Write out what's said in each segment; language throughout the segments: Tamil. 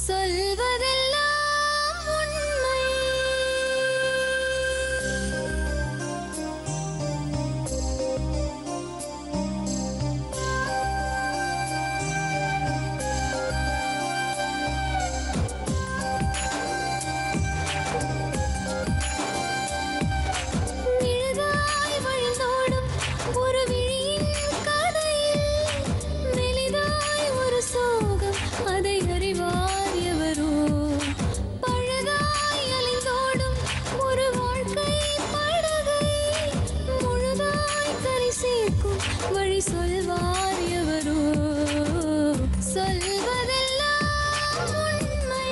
சொல்வதெல்லாம் உண்மை. நிழலாய் வழிந்தோடும் ஒரு விழியின் கதையில் மெலிதாய் ஒரு சோகம், அதை அறிவார் எவரோ. பழுதாய் அலைந்தோடும் ஒரு வாழ்க்கை படகை முழுதாய் கரை சேர்க்கும் வழி சொல்வார் எவரோ. சொல்வதெல்லாம் உண்மை.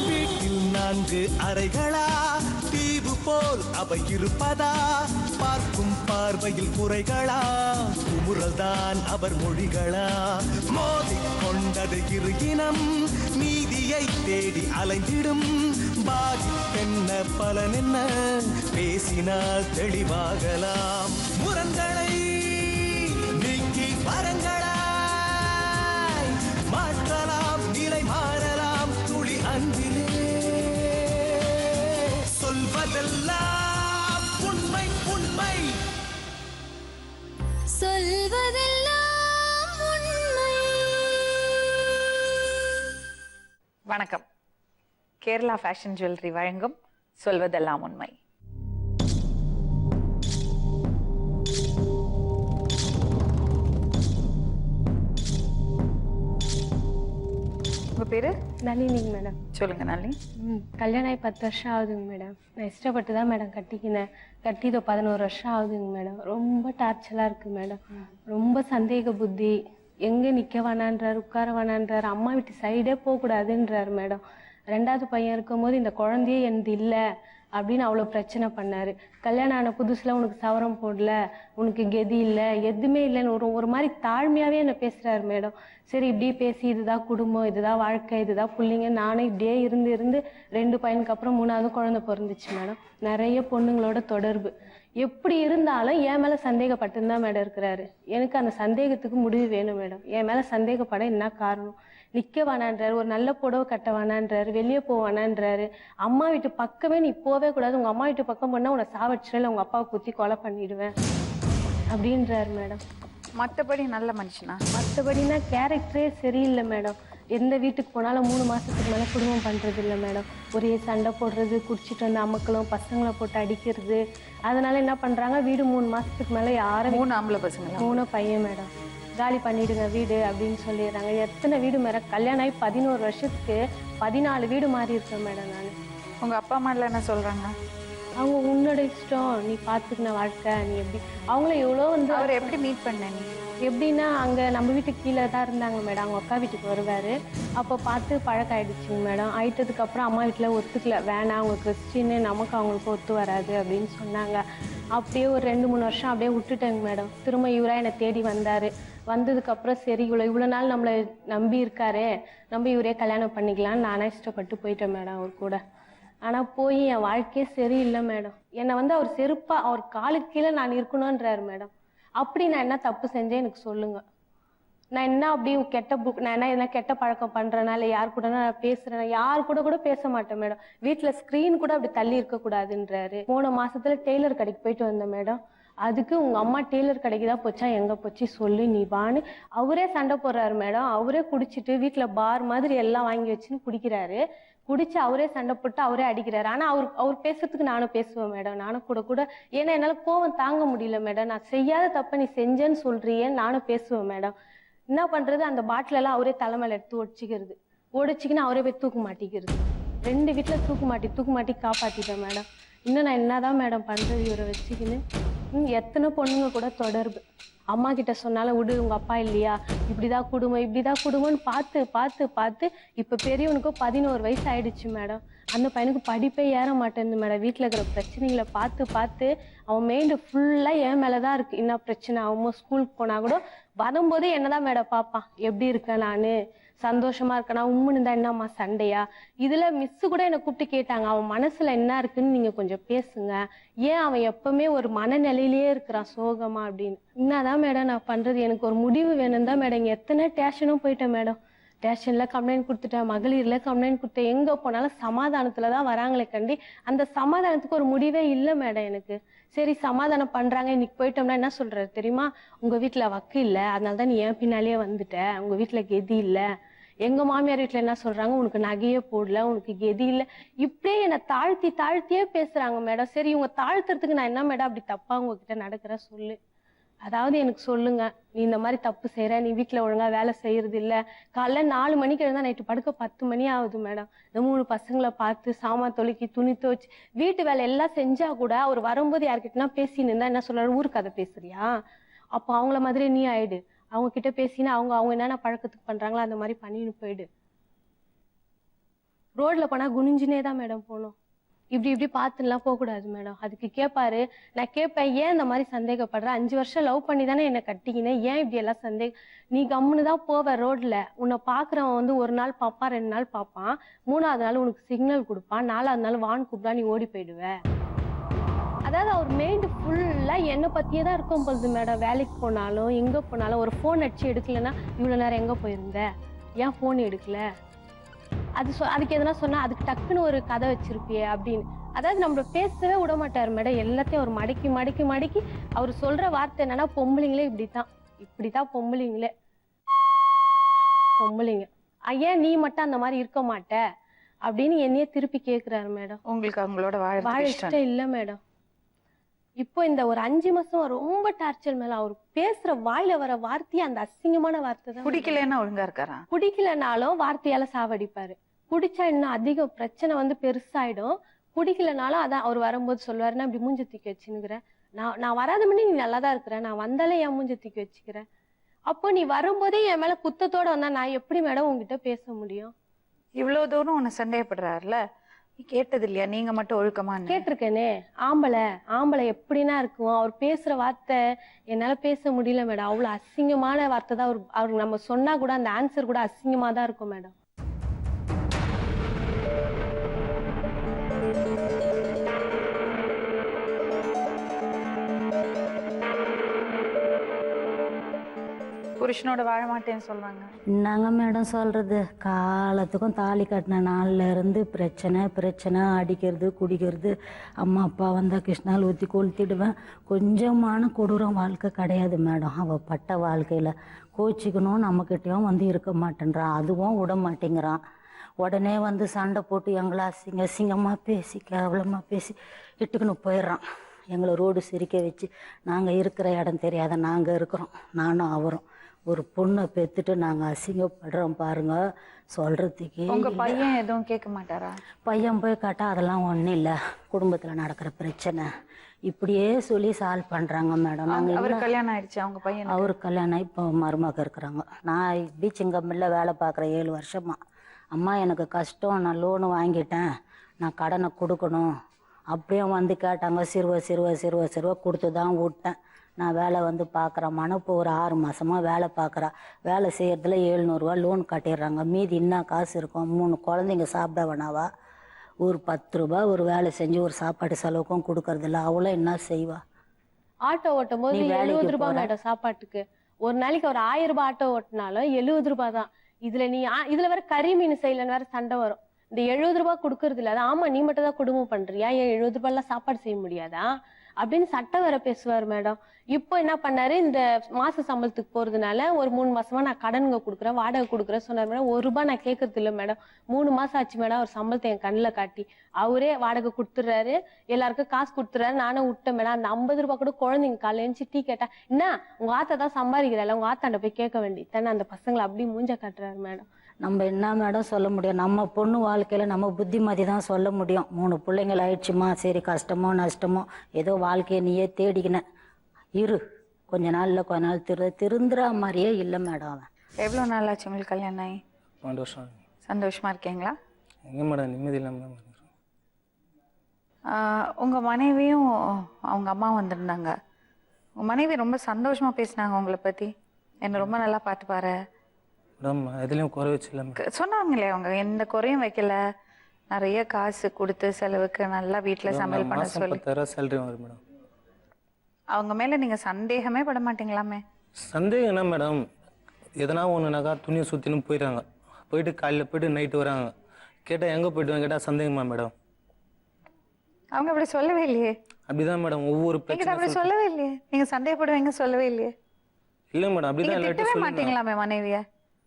வீட்டில் 4 அறைகளா, தீவு போல் அவை இருப்பதா? பார்க்கும் பார்வையில் குறைகளா, குமுறல்தான் அவர் மொழிகளா? மோதிக்கொண்டது இரு இனம், நீதியை தேடி அலைந்திடும். பாதிப்பென்ன பலனென்ன, பேசினால் தெளிவாகலாம். முரண்களை நீக்கி வரங்களாய் மாற்றலாம், நிலை மாறலாம் துளி அன்பிலே. சொல்வதெல்லாம் உண்மை உண்மை. சொல்வதெல்லாம் உண்மை. வணக்கம். கேரளா ஃபேஷன் ஜுவல்லரி வழங்கும் சொல்வதெல்லாம் உண்மை. உங்க பேரு? நளினிங்க மேடம். சொல்லுங்க நளினி. கல்யாணம் ஆகி 10 வருஷம் ஆகுதுங்க மேடம். நான் இஷ்டப்பட்டு தான் மேடம் கட்டிக்கினேன். கட்டி இதோ 11 வருஷம் ஆகுதுங்க மேடம். ரொம்ப டார்ச்சலாக இருக்குது மேடம். ரொம்ப சந்தேக புத்தி. எங்கே நிற்க வேணான்றார், உட்கார வேணான்றார், அம்மா வீட்டு சைடே போகக்கூடாதுன்றார் மேடம். 2வது பையன் இருக்கும்போது இந்த குழந்தையே எனது இல்லை அப்படின்னு அவ்வளோ பிரச்சனை பண்ணார். கல்யாணம் ஆன புதுசில் உனக்கு சவரம் போடல, உனக்கு கெதி இல்லை, எதுவுமே இல்லைன்னு ஒரு மாதிரி தாழ்மையாகவே என்னை பேசுகிறாரு மேடம். சரி இப்படியே பேசி இதுதான் குடும்பம், இதுதான் வாழ்க்கை, இதுதான் பிள்ளைங்க, நானே இப்படியே இருந்து 2 பையனுக்கு அப்புறம் 3வது குழந்தை பிறந்துச்சு மேடம். நிறைய பொண்ணுங்களோட தொடர்பு. எப்படி இருந்தாலும் என் மேலே சந்தேகப்பட்டுன்னு தான் மேடம் இருக்கிறாரு. எனக்கு அந்த சந்தேகத்துக்கு முடிவு வேணும் மேடம். என் மேலே சந்தேகப்பட என்ன காரணம்? நிற்க வேணான்றாரு, ஒரு நல்ல புடவை கட்ட வேணான்றாரு, வெளியே போக வேணான்றாரு. அம்மா வீட்டு பக்கமே நீ போவே கூடாது, உங்கள் அம்மா வீட்டு பக்கம் போனால் உன்னை சாவடிச்சிடல, உங்கள் அப்பாவை குத்தி கொலை பண்ணிடுவேன் அப்படின்றாரு மேடம். மற்றபடி நல்ல மனுஷனா? மற்றபடினா கேரக்டரே சரியில்லை மேடம். எந்த வீட்டுக்கு போனாலும் 3 மாதத்துக்கு மேலே குடும்பம் பண்ணுறது இல்லை மேடம். ஒரே சண்டை போடுறது, குடிச்சிட்டு வந்து அம்மக்களும் பசங்களை போட்டு அடிக்கிறது. அதனால என்ன பண்ணுறாங்க, வீடு 3 மாதத்துக்கு மேலே யாரும் 3 ஆம்பளை பசங்களா? 3 பையன் மேடம். காலி பண்ணிடுங்க வீடு அப்படின்னு சொல்லிடுறாங்க. எத்தனை வீடு மேடம்? கல்யாணம் ஆகி 11 வருஷத்துக்கு 14 வீடு மாறி இருக்கேன் மேடம் நான். உங்க அப்பா அம்மா எல்லாம் என்ன சொல்றாங்க? அவங்க உன்னோட இஷ்டம், நீ பார்த்துக்கின வாழ்க்கை, நீ எப்படி. அவங்கள எவ்வளோ வந்து அவர் எப்படி மீட் பண்ண நீ? எப்படின்னா அங்கே நம்ம வீட்டுக்கு கீழே தான் இருந்தாங்க மேடம். அவங்க அக்கா வீட்டுக்கு வருவார். அப்போ பார்த்து பழக்கம் ஆயிடுச்சுங்க மேடம். ஆயிட்டதுக்கப்புறம் அம்மா வீட்டில் ஒத்துக்கல, வேணாம் அவங்க கிறிஸ்டின்னு, நமக்கு அவங்களுக்கு ஒத்து வராது அப்படின்னு சொன்னாங்க. அப்படியே ஒரு 2-3 வருஷம் அப்படியே விட்டுட்டேங்க மேடம். திரும்ப இவராக என்னை தேடி வந்தார். வந்ததுக்கப்புறம் சரி இவ்வளோ நாள் நம்மளை நம்பி இருக்காரே, நம்ம இவரே கல்யாணம் பண்ணிக்கலான்னு நானே இஷ்டப்பட்டு போயிட்டேன் மேடம் அவர் கூட. ஆனால் போய் என் வாழ்க்கையே சரியில்லை மேடம். என்னை வந்து அவர் செருப்பாக அவர் காலுக்கு கீழே நான் இருக்கணுன்றாரு மேடம். அப்படி நான் என்ன தப்பு செஞ்சேன் எனக்கு சொல்லுங்க. நான் என்ன அப்படி நான் என்ன கெட்ட பழக்கம் பண்றேனா, இல்லை யார் கூட நான் பேசுறேன்னா, யார் கூட பேச மாட்டேன் மேடம். வீட்டுல ஸ்கிரீன் கூட அப்படி தள்ளி இருக்க கூடாதுன்றாரு. போன மாசத்துல டெய்லர் கடைக்கு போயிட்டு வந்தேன் மேடம். அதுக்கு உங்க அம்மா டெய்லர் கடைக்கு தான் போச்சா, எங்க போச்சு சொல்லு நீ வான்னு அவரே சண்டை போடுறாரு மேடம். அவரே குடிச்சிட்டு வீட்டுல பார் மாதிரி எல்லாம் வாங்கி வச்சுன்னு குடிக்கிறாரு. குடிச்சு அவரே சண்டை போட்டு அவரே அடிக்கிறாரு. ஆனா அவர் பேசுறதுக்கு நானும் பேசுவேன் மேடம். நானும் கூட ஏன்னா என்னால கோவம் தாங்க முடியல மேடம். நான் செய்யாத தப்ப நீ செஞ்சேன்னு சொல்றியேன்னு நானும் பேசுவேன் மேடம். என்ன பண்றது, அந்த பாட்டில் எல்லாம் அவரே தலைமையில எடுத்து ஒடிச்சிக்கின்னு அவரே போய் தூக்கு மாட்டிக்கிறது. 2 வீட்டுல தூக்கு மாட்டி காப்பாத்திட்டேன் மேடம். இன்னும் நான் என்னதான் மேடம் பண்றது இவரை வச்சுக்கின்னு. எத்தனை பொண்ணுங்க கூட தொடர்பு. அம்மா கிட்ட சொன்னாலும் விடு, உங்க அப்பா இல்லையா, இப்படிதான் குடும்பம்னு பார்த்து இப்ப பெரியவனுக்கோ 11 வயசு ஆயிடுச்சு மேடம். அந்த பையனுக்கு படிப்பே ஏற மாட்டேங்குது மேடம். வீட்டுல இருக்கிற பிரச்சனைகளை பார்த்து அவன் மைண்டு ஃபுல்லா என் மேலதான் இருக்கு. என்ன பிரச்சனை, அவன் ஸ்கூலுக்கு போனா கூட வரும்போது என்னதான் மேடம் பாப்பான், எப்படி இருக்கேன் நானு, சந்தோஷமா இருக்கனா உம்முன்னு இருந்தா என்னம்மா சண்டையா? இதுல மிஸ் கூட என்னை கூப்பிட்டு கேட்டாங்க, அவன் மனசுல என்ன இருக்குன்னு நீங்க கொஞ்சம் பேசுங்க, ஏன் அவன் எப்பவுமே ஒரு மனநிலையிலேயே இருக்கிறான் சோகமா அப்படின்னு. என்னதான் மேடம் நான் பண்றது? எனக்கு ஒரு முடிவு வேணும் தான் மேடம். இங்க எத்தனை ஸ்டேஷனும் போயிட்டேன் மேடம். ஸ்டேஷன்ல கம்ப்ளைண்ட் கொடுத்துட்டேன், மகளிர்ல கம்ப்ளைண்ட் கொடுத்தேன், எங்க போனாலும் சமாதானத்துலதான் வராங்களே கண்டி அந்த சமாதானத்துக்கு ஒரு முடிவே இல்லை மேடம் எனக்கு. சரி சமாதானம் பண்றாங்க, இன்னைக்கு போயிட்டோம்னா என்ன சொல்றாரு தெரியுமா? உங்க வீட்டுல வக்கு இல்ல, அதனாலதான் நீ ஏன் பின்னாலேயே வந்துட்ட, உங்க வீட்டுல கெதி இல்ல. எங்க மாமியார் வீட்டுல என்ன சொல்றாங்க, உனக்கு நகையே போடல, உனக்கு கெதி இல்ல. இப்படியே என்னை தாழ்த்தியே பேசுறாங்க மேடம். சரி இவங்க தாழ்த்துறதுக்கு நான் என்ன மேடம் அப்படி தப்பா உங்ககிட்ட நடக்கிற சொல்லு. அதாவது எனக்கு சொல்லுங்க, நீ இந்த மாதிரி தப்பு செய்யற, நீ வீட்டுல ஒழுங்கா வேலை செய்யறது இல்ல, காலைல 4 மணிக்கு எழுந்தா நைட்டு படுக்க 10 மணி ஆகுது மேடம். இந்த 3 பசங்களை பார்த்து சாமான் தொலைக்கி துணி துவச்சு வீட்டு வேலை எல்லாம் செஞ்சா கூட அவர் வரும்போது யார்கிட்டனா பேசின்னு இருந்தா என்ன சொல்றாரு, ஊரு கதை பேசுறியா? அப்போ அவங்கள மாதிரி நீ ஆயிடு. அவங்க கிட்ட பேசினா அவங்க என்னென்ன பழக்கத்துக்கு பண்றாங்களோ அந்த மாதிரி பண்ணின்னு போயிடு. ரோட்ல போனா குனிஞ்சுனே தான் மேடம் போகணும். இப்படி பார்த்துலாம் போகக்கூடாது மேடம். அதுக்கு கேட்பாரு, நான் கேட்பேன், ஏன் இந்த மாதிரி சந்தேகப்படுற? 5 வருஷம் லவ் பண்ணி தானே என்னை கட்டிக்கினேன், ஏன் இப்படி எல்லாம் நீ கம்முன்னு தான் போவ ரோட்ல. உன்னை பாக்குறவன் வந்து 1 நாள் பார்ப்பான், 2 நாள் பார்ப்பான், 3ஆவது நாள் உனக்கு சிக்னல் கொடுப்பான், 4ஆவது நாள் வான் கூப்பிட்டா நீ ஓடி போயிடுவ. அதாவது அவர் மைண்ட் ஃபுல்லா என்னை பத்தியே தான் இருக்கும் போகுது மேடம். வேலைக்கு போனாலும் எங்க போனாலும் ஒரு போன் அடிச்சு எடுக்கலன்னா, இவ்வளவு நேரம் எங்க போயிருந்த, ஏன் போன் எடுக்கல, அதுக்கு எதனா சொன்னா அதுக்கு டக்குன்னு ஒரு கதை வச்சிருப்பியே அப்படின்னு. அதாவது நம்மள பேசவே விட மாட்டாரு மேடம். எல்லாத்தையும் அவர் மடக்கி அவர் சொல்ற வார்த்தை என்னன்னா, பொம்பளைங்களே இப்படித்தான் பொம்பளைங்க ஏன் நீ மட்டும் அந்த மாதிரி இருக்க மாட்ட அப்படின்னு என்னையே திருப்பி கேக்குறாரு மேடம். உங்களுக்கு அவங்களோட வாழ இஷ்டம் இல்ல மேடம். இப்போ இந்த ஒரு 5 மாசம் ரொம்ப டார்ச்சர் மேல. அவர் பேசுற வாயில வர வார்த்தையே அந்த அசிங்கமான வார்த்தை தான். பிடிக்கலன்னா ஒழுங்கா இருக்காரா? பிடிக்கலனாலும் வார்த்தையால சாவடிப்பாரு. பிடிச்சா இன்னும் அதிக பிரச்சனை வந்து பெருசாயிடும். பிடிக்கலனாலும் அதான் அவர் வரும்போது சொல்லுவாருன்னா, இப்படி மூஞ்ச தூக்கி வச்சுன்னுக்கிறேன், நான் வராத முன்னே நீ நல்லாதான் இருக்கிறேன், நான் வந்தாலே என் மூஞ்ச தூக்கி வச்சுக்கிறேன். அப்போ நீ வரும்போதே என் மேல குத்தத்தோட வந்தா நான் எப்படி மேடம் உங்ககிட்ட பேச முடியும்? இவ்வளவு தூரம் உன்னை சந்தேகப்படுறாருல, நீ கேட்டது இல்லையா? நீங்க மட்டும் ஒழுக்கமா? கேட்டிருக்கேனே. ஆம்பளை எப்படின்னா இருக்கும், அவர் பேசுற வார்த்தை என்னால பேச முடியல மேடம். அவ்வளவு அசிங்கமான வார்த்தை தான். அவருக்கு நம்ம சொன்னா கூட அந்த ஆன்சர் கூட அசிங்கமா தான் இருக்கும் மேடம். புருஷனோட வாழ மாட்டேன்னு சொல்றாங்க. என்னங்க மேடம் சொல்றது, காலத்துக்கும் தாலி கட்டின நாள்ல இருந்து பிரச்சனை, அடிக்கிறது, குடிக்கிறது, அம்மா அப்பா வந்தா கிருஷ்ணால் ஊற்றி கொளுத்திடுவேன். கொஞ்சமான கொடூரம் வாழ்க்கை கிடையாது மேடம். அவள் பட்ட வாழ்க்கையில கோச்சிக்கணும், நம்மக்கிட்டையும் வந்து இருக்க மாட்டேன்றான், அதுவும் விட மாட்டேங்கிறான். உடனே வந்து சண்டை போட்டு எங்களை அசிங்கமாக பேசி கேவலமாக பேசி இட்டுக்குன்னு போயிடுறான். எங்களை ரோடு சிரிக்க வச்சு நாங்கள் இருக்கிற இடம் தெரியாத நாங்கள் இருக்கிறோம், நானும் அவரும். ஒரு பொண்ணை பெற்றுட்டு நாங்கள் அசிங்கப்படுறோம் பாருங்க. சொல்றதுக்கு உங்க பையன் எதுவும் கேட்க மாட்டாரா? பையன் போய் கேட்டால் அதெல்லாம் ஒன்றும் இல்லை, குடும்பத்தில் நடக்கிற பிரச்சனை இப்படியே சொல்லி சால்வ் பண்ணுறாங்க மேடம். அவருக்கு கல்யாணம் ஆயிடுச்சு? அவங்க பையன்? அவருக்கு கல்யாணம் இப்போ மருமக இருக்கிறாங்க. நான் பீச்சிங் கம்பெனியில் வேலை பார்க்குறேன் 7 வருஷமா. அம்மா எனக்கு கஷ்டம், நான் லோனு வாங்கிட்டேன், நான் கடனை கொடுக்கணும் அப்படியே வந்து கேட்டாங்க. சிறுவ கொடுத்து தான் விட்டேன். நான் வேலை வந்து பார்க்குறேன். இப்போ ஒரு 6 மாதமாக வேலை பார்க்குறா. வேலை செய்கிறதுல 700 ரூபா லோன் கட்டிடுறாங்க. மீதி இன்னும் காசு இருக்கும். 3 குழந்தைங்க சாப்பிட வேணாவா? ஒரு 10 ரூபா ஒரு வேலை செஞ்சு ஒரு சாப்பாடு செலவுக்கும் கொடுக்கறதில்ல. அவளை என்ன செய்வா? ஆட்டோ ஓட்டும் போது 70 ரூபாய் மேடம் சாப்பாட்டுக்கு. ஒரு நாளைக்கு ஒரு 1000 ரூபாய் ஆட்டோ ஓட்டினாலும் 70 ரூபாய் தான். இதுல வேற கறி மீன் செய்யலன்னு வேற சண்டை வரும். இந்த 70 ரூபாய் கொடுக்கறது இல்ல. ஆமா நீ மட்டும் தான் குடும்பம் பண்றியா, ஏன் 70 ரூபாய் எல்லாம் சாப்பாடு செய்ய முடியாதா அப்படின்னு சட்டை வேற பேசுவார் மேடம். இப்போ என்ன பண்ணாரு, இந்த மாச சம்பளத்துக்கு போறதுனால ஒரு 3 மாசமா நான் கடனுங்க கொடுக்குறேன், வாடகை கொடுக்குறேன் சொன்னார் மேடம். 1 ரூபாய் நான் கேட்கறது இல்லை மேடம். 3 மாசம் ஆச்சு மேடம் அவர் சம்பளத்தை என் கண்ணில் காட்டி. அவரே வாடகை கொடுத்துட்றாரு, எல்லாருக்கும் காசு கொடுத்துறாரு, நானும் விட்டேன் மேடம். அந்த 50 ரூபாய் கூட குழந்தைங்க காலைல எழுந்துச்சு டீ கேட்டா, என்ன உங்க ஆத்தா தான் சம்பாதிக்கிறாள், உங்க ஆத்தாண்ட போய் கேட்க வேண்டி தானே. அந்த பசங்களை அப்படி மூஞ்ச காட்டுறாரு மேடம். நம்ம என்ன மேடம் சொல்ல முடியும்? நம்ம பொண்ணு வாழ்க்கையில் நம்ம புத்திமதி தான் சொல்ல முடியும். 3 பிள்ளைங்கள் ஆயிடுச்சுமா, சரி கஷ்டமோ நஷ்டமோ ஏதோ வாழ்க்கையை நீயே தேடிக்கின இரு, கொஞ்ச நாள் திருந்துற மாதிரியே இல்லை மேடம். அவன் எவ்வளோ நாள் ஆச்சு உங்களுக்கு கல்யாணம் ஆகி? 2 வருஷம். சந்தோஷமா இருக்கீங்களா? எங்கே மேடம் நிம்மதி இல்லாமல் தான். உங்க மனைவியும் அவங்க அம்மா வந்திருந்தாங்க. உங்க மனைவி ரொம்ப சந்தோஷமா பேசினாங்க உங்களை பத்தி. என்னை ரொம்ப நல்லா பார்த்துப்பாரு, மேடம் எதுலேயும் குறை வச்சில்ல மேடம். சொன்னாங்களே அவங்க எந்த குறையும் வைக்கல, நிறைய காசு கொடுத்து செலவுக்கு நல்லா வீட்டுல சமையல் பண்ண மாதம் சொல்லி. 10,000 சேலரி வாங்குது மேடம். அவங்க மேல நீங்க சந்தேகமே பட மாட்டீங்களாமே? சந்தேகம் என்ன மேடம், எதனா ஒன்றுனாக்கா துணியை சுற்றின்னு போயிடுறாங்க, போயிட்டு காலையில் போயிட்டு நைட்டு வராங்க. கேட்டால் எங்கே போயிட்டு கேட்டால் சந்தேகமா மேடம்? அவங்க அப்படி சொல்லவே இல்லையே. அப்படிதான் மேடம் ஒவ்வொரு என்கிட்ட அப்படி பிரச்சனை சொல்லவே இல்லையே. நீங்க சந்தேகப்படுவீங்க சொல்லவே இல்லையே. இல்லை மேடம், நீங்க அப்படிதான் எல்லார்ட்டும் திட்டவே சொல்லுங்க. மாட்டீங்களாமே மனைவிய?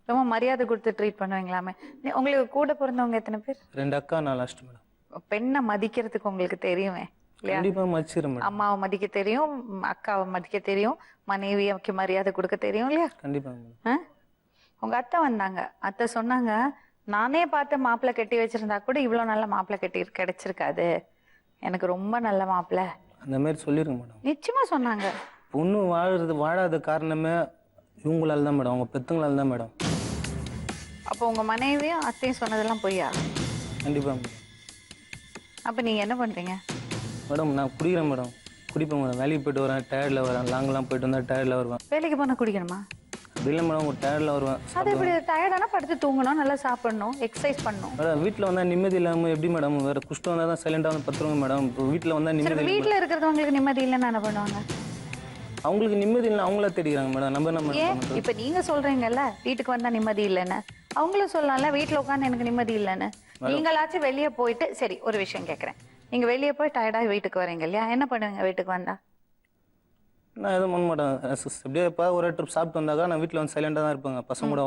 ரொம்ப மரியாதை கொடுத்து ட்ரீட் பண்ணுவீங்களாமே? உங்களுக்கு கூட பிறந்தவங்க எத்தனை பேர்? 2 அக்கா 4 லாஸ்ட் மேடம். பெண்ணை மதிக்கிறதுக்கு உங்களுக்கு தெரியுமே இல்லையா? கண்டிப்பாக மதிச்சிடும் மேடம். அம்மாவை மதிக்க தெரியும், அக்காவை மதிக்க தெரியும், மனைவிக்கு மரியாதை கொடுக்க தெரியும் இல்லையா? கண்டிப்பாக மேடம். உங்க அத்தை வந்தாங்க, அத்தை சொன்னாங்க, நானே பார்த்து மாப்பிள்ளை கட்டி வச்சிருந்தா கூட இவ்வளவு நல்ல மாப்பிள்ளை கட்டி கிடைச்சிருக்காது, எனக்கு ரொம்ப நல்ல மாப்பிள்ளை. அந்த மாதிரி சொல்லிருங்க மேடம். நிச்சயமா சொன்னாங்க. பொண்ணு வாழாத காரணமே இவங்களால தான் மேடம், அவங்க பெத்தங்களால தான் மேடம். அப்போ உங்க மனைவியும் அத்தையும் சொன்னதெல்லாம் பொய்யா? கண்டிப்பாக மேடம். அப்ப நீங்க என்ன பண்றீங்க? மேடம் நான் குடிக்கிறேன் மேடம், குடிப்பேன் மேடம். வேலைக்கு போயிட்டு வரேன், டயர்டில் வரேன், லாங்கெலாம் போயிட்டு வந்தால் டயர்டில் வருவேன். வேலைக்கு போனா குடிக்கணுமா? அப்படி இல்லை மேடம், ஒரு டயர்டில் வருவேன். அது இப்படி டயர்டானா படுத்து தூங்கணும், நல்லா சாப்பிடணும், எக்ஸசைஸ் பண்ணணும். மேடம் வீட்டில் வந்தால் நிம்மதி இல்லாமல் எப்படி மேடம்? வேறு குஷ்டம் வந்தால் தான் சைலண்டாக வந்து பத்துருங்க மேடம். இப்போ வீட்டில் வந்தால் சரி, நிம்மதி இல்லை. வீட்டுல இருக்கிறவங்களுக்கு நிம்மதி இல்லைன்னா என்ன பண்ணுவாங்க? அவங்களுக்கு நிம்மதி இல்லை, அவங்களா தேடிக்கிறாங்க மேடம். நம்ம ஏன் இப்ப நீங்க சொல்றீங்கல்ல வீட்டுக்கு வந்தா நிம்மதி இல்லைன்னு, அவங்களும் சொல்லலாம்ல வீட்டுல உட்காந்து எனக்கு நிம்மதி இல்லைன்னு. நீங்களாச்சும் வெளியே போயிட்டு, சரி ஒரு விஷயம் கேட்கறேன், நீங்க வெளியே போய் டயர்டா வீட்டுக்கு வரீங்க இல்லையா, என்ன பண்ணுவீங்க வீட்டுக்கு வந்தா? நான் எதுவும் பண்ண மாட்டேன். அப்படியே இப்போ ஒரு ட்ரிப் சாப்பிட்டு வந்தாக்கா நான் வீட்டில் வந்து சைலண்டாக தான் இருப்பாங்க. பசங்க கூட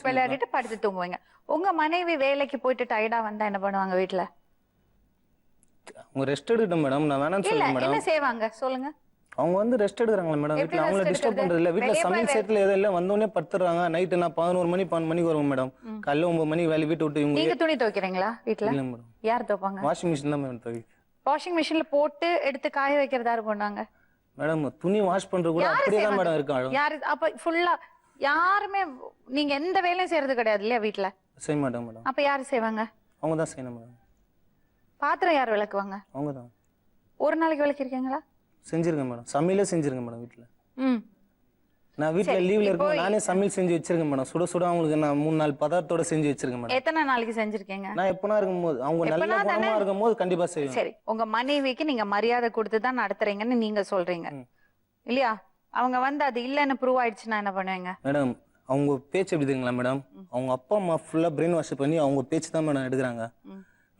விளையாடிட்டு படுத்து தூங்குவீங்க. உங்க மனைவி வேலைக்கு போயிட்டு டயர்டா வந்தா என்ன பண்ணுவாங்க வீட்டுல? அவங்க ரெஸ்ட் எடுக்கட்டும் மேடம், நான் வேணாம்னு இல்ல சொல்லுங்க என்ன மேடம். செய்வாங்க சொல்லுங்க? அவங்க வந்து ரெஸ்ட் எடுக்கிறாங்களா மேடம் எப்படி வீட்டில்? அவங்கள rest டிஸ்டர்ப் எடுக்கிறது? பண்ணுறது இல்லை. வீட்டில் வெளியே சமையல் போய் சேட்டில் எதெல்லாம் வந்தோடனே படுத்துறாங்க. நைட்டு நான் 11 மணி 12 மணிக்கு வருவேன் மேடம். காலைல 9 மணிக்கு வேலை வீட்டை விட்டு இவங்க நீங்க துணி துவைக்கிறீங்களா வீட்டுல? இல்லை மேடம், யார் துவைப்பாங்க? வாஷிங் மிஷின் தான் மேடம் துவைக்கு. வாஷிங் மிஷின்ல போட்டு எடுத்து காய வைக்கிறதா பண்ணுவாங்க. மேடம் துணி வாஷ் பண்றது கூட யாரு அப்படியே தான் செய்வாங்க? மேடம் இருக்கு. யாரு அப்ப ஃபுல்லா யாருமே நீங்க எந்த வேலையும் செய்யறது கிடையாது இல்லையா வீட்டுல? செய்ய மாட்டாங்க மேடம். அப்ப யாரு செய்வாங்க? அவங்க தான் செய்யணும் மேடம். பாத்திரம் யார் விளக்குவாங்க? அவங்க தான். ஒரு நாளைக்கு விளக்கிருக்கீங்களா? செஞ்சிருங்க மேடம், சமையலே செஞ்சிருங்க மேடம் வீட்டில். ம் நான் வீட்டில் சரி, லீவ்ல இப்போ இருக்கும்போது நானே சமையல் செஞ்சு வச்சிருக்கேன் மேடம். சுட சுட அவங்களுக்கு நான் 3-4 பதார்த்தோட செஞ்சு வச்சிருக்கேன் மேடம். எத்தனை நாளைக்கு செஞ்சிருக்கீங்க? நான் எப்பனா இருக்கும்போது அவங்க நல்ல எப்பனா தானே? குணமா இருக்கும்போது கண்டிப்பா செய்வேன். சரி, உங்க மனைவிக்கு நீங்க மரியாதை கொடுத்து தான் நடத்துறீங்கன்னு நீங்க சொல்றீங்க இல்லையா? அவங்க வந்து அது இல்லைன்னு ப்ரூவ் ஆயிடுச்சுன்னா என்ன பண்ணுவீங்க? மேடம் அவங்க பேச்சு எப்படி தெரியுங்களா மேடம்? அவங்க அப்பா அம்மா ஃபுல்லா பிரெயின் வாஷ் பண்ணி அவங்க பேச்சு தான் மேடம் எடுக்கிறாங்க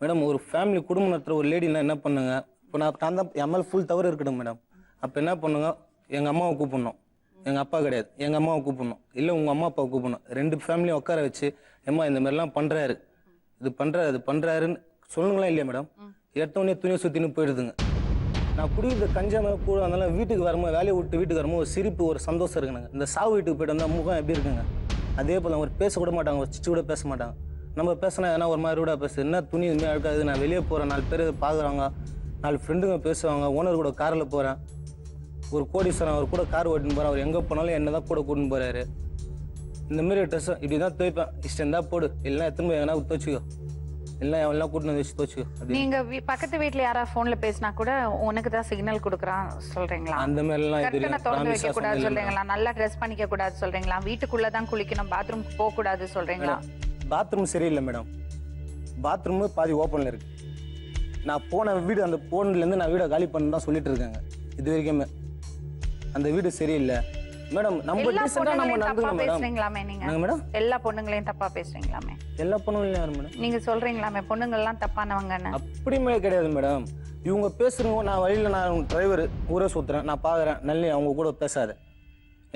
மேடம். ஒரு ஃபேமிலி குடும்பம் நடத்துற ஒரு லேடினா என்ன பண்ணுங்க? இப்போ நான் தான் என் மேலே ஃபுல் தவறு இருக்கட்டும் மேடம். அப்போ என்ன பண்ணுங்க, எங்க அம்மாவை கூப்பிடணும், எங்க அப்பா கிடையாது எங்க அம்மாவை கூப்பிடணும், இல்லை உங்க அம்மா அப்பாவை கூப்பிடணும். 2 ஃபேமிலியும் உட்கார வச்சு, ஏம்மா இந்த மாதிரிலாம் பண்றாரு, இது பண்றாரு அது பண்றாருன்னு சொல்லுங்களா இல்லையா மேடம்? எடுத்தோடனே துணியை சுத்தின்னு போயிடுதுங்க. நான் குடிக்கிற கஞ்சா மேலே கூட வந்தாலும் வீட்டுக்கு வரும்போது, வேலையை விட்டு வீட்டுக்கு வரும்போது ஒரு சிரிப்பு ஒரு சந்தோஷம் இருக்குங்க. இந்த சாவு வீட்டுக்கு போயிட்டு வந்தால் முகம் எப்படி இருக்குங்க? அதே போல் அவங்க பேச கூட மாட்டாங்க, ஒரு சிச்சு கூட பேச மாட்டாங்க. நம்ம பேசினா எதனா ஒரு மாதிரி கூட பேசு, என்ன துணி இதுமாதிரி அழுக்காது, நான் வெளியே போகிறேன், 4 பேர் பார்க்குறாங்க, 4 ஃப்ரெண்டுங்க பேசுவாங்க, ஓனர் கூட காரில் போகிறேன், ஒரு கோடீஸ்வரன் அவர் கூட கார் ஓட்டின்னு போகிறேன், அவர் எங்கே போனாலும் என்ன தான் கூட கூட்டின்னு போகிறாரு. இந்தமாரி ட்ரெஸ் இப்படி தான் துவைப்பேன், இஷ்டம் தான் போடு, எல்லாம் எத்தனை போய் எதனா துவச்சிக்கோ, எல்லாம் எல்லாம் கூட்டின்னு வச்சு துவச்சிக்கோ. நீங்க பக்கத்து வீட்டுல யாராவது போன்ல பேசினா கூட உனக்கு தான் சிக்னல் கொடுக்குறான் சொல்றீங்களா? அந்த மாதிரிலாம் கட்டணை திறந்து வைக்க கூடாது சொல்றீங்களா? நல்லா ட்ரெஸ் பண்ணிக்க கூடாது சொல்றீங்களா? வீட்டுக்குள்ளதான் குளிக்கணும், பாத்ரூம் போக கூடாது சொல்றீங்களா? பாத்ரூம் சரியில்லை மேடம், பாத்ரூம் பாதி ஓப்பனில் இருக்கு. நான் போன வீடு, அந்த போன்லேருந்து நான் வீடை காலி பண்ணு தான் சொல்லிட்டு இருக்காங்க இது வரைக்குமே. அந்த வீடு சரியில்லை மேடம். நம்ம எல்லா டீசெண்டாக நம்ம பொண்ணுங்களையும் தப்பா நடந்துக்கணும் மேடம். பேசுறீங்களாமே நீங்க? நாங்கள் மேடம் எல்லா பொண்ணுங்களையும் தப்பா பேசுறீங்களாமே? எல்லா பொண்ணுங்களும் யார் மேடம்? நீங்க சொல்றீங்களாமே பொண்ணுங்கள்லாம் தப்பானவங்கன்னு. அப்படியுமே கிடையாது மேடம். இவங்க பேசுறவங்க, நான் வழியில் நான் டிரைவர் ஊரே சுற்றுறேன், நான் பார்க்குறேன், நல்லி அவங்க கூட பேசாத,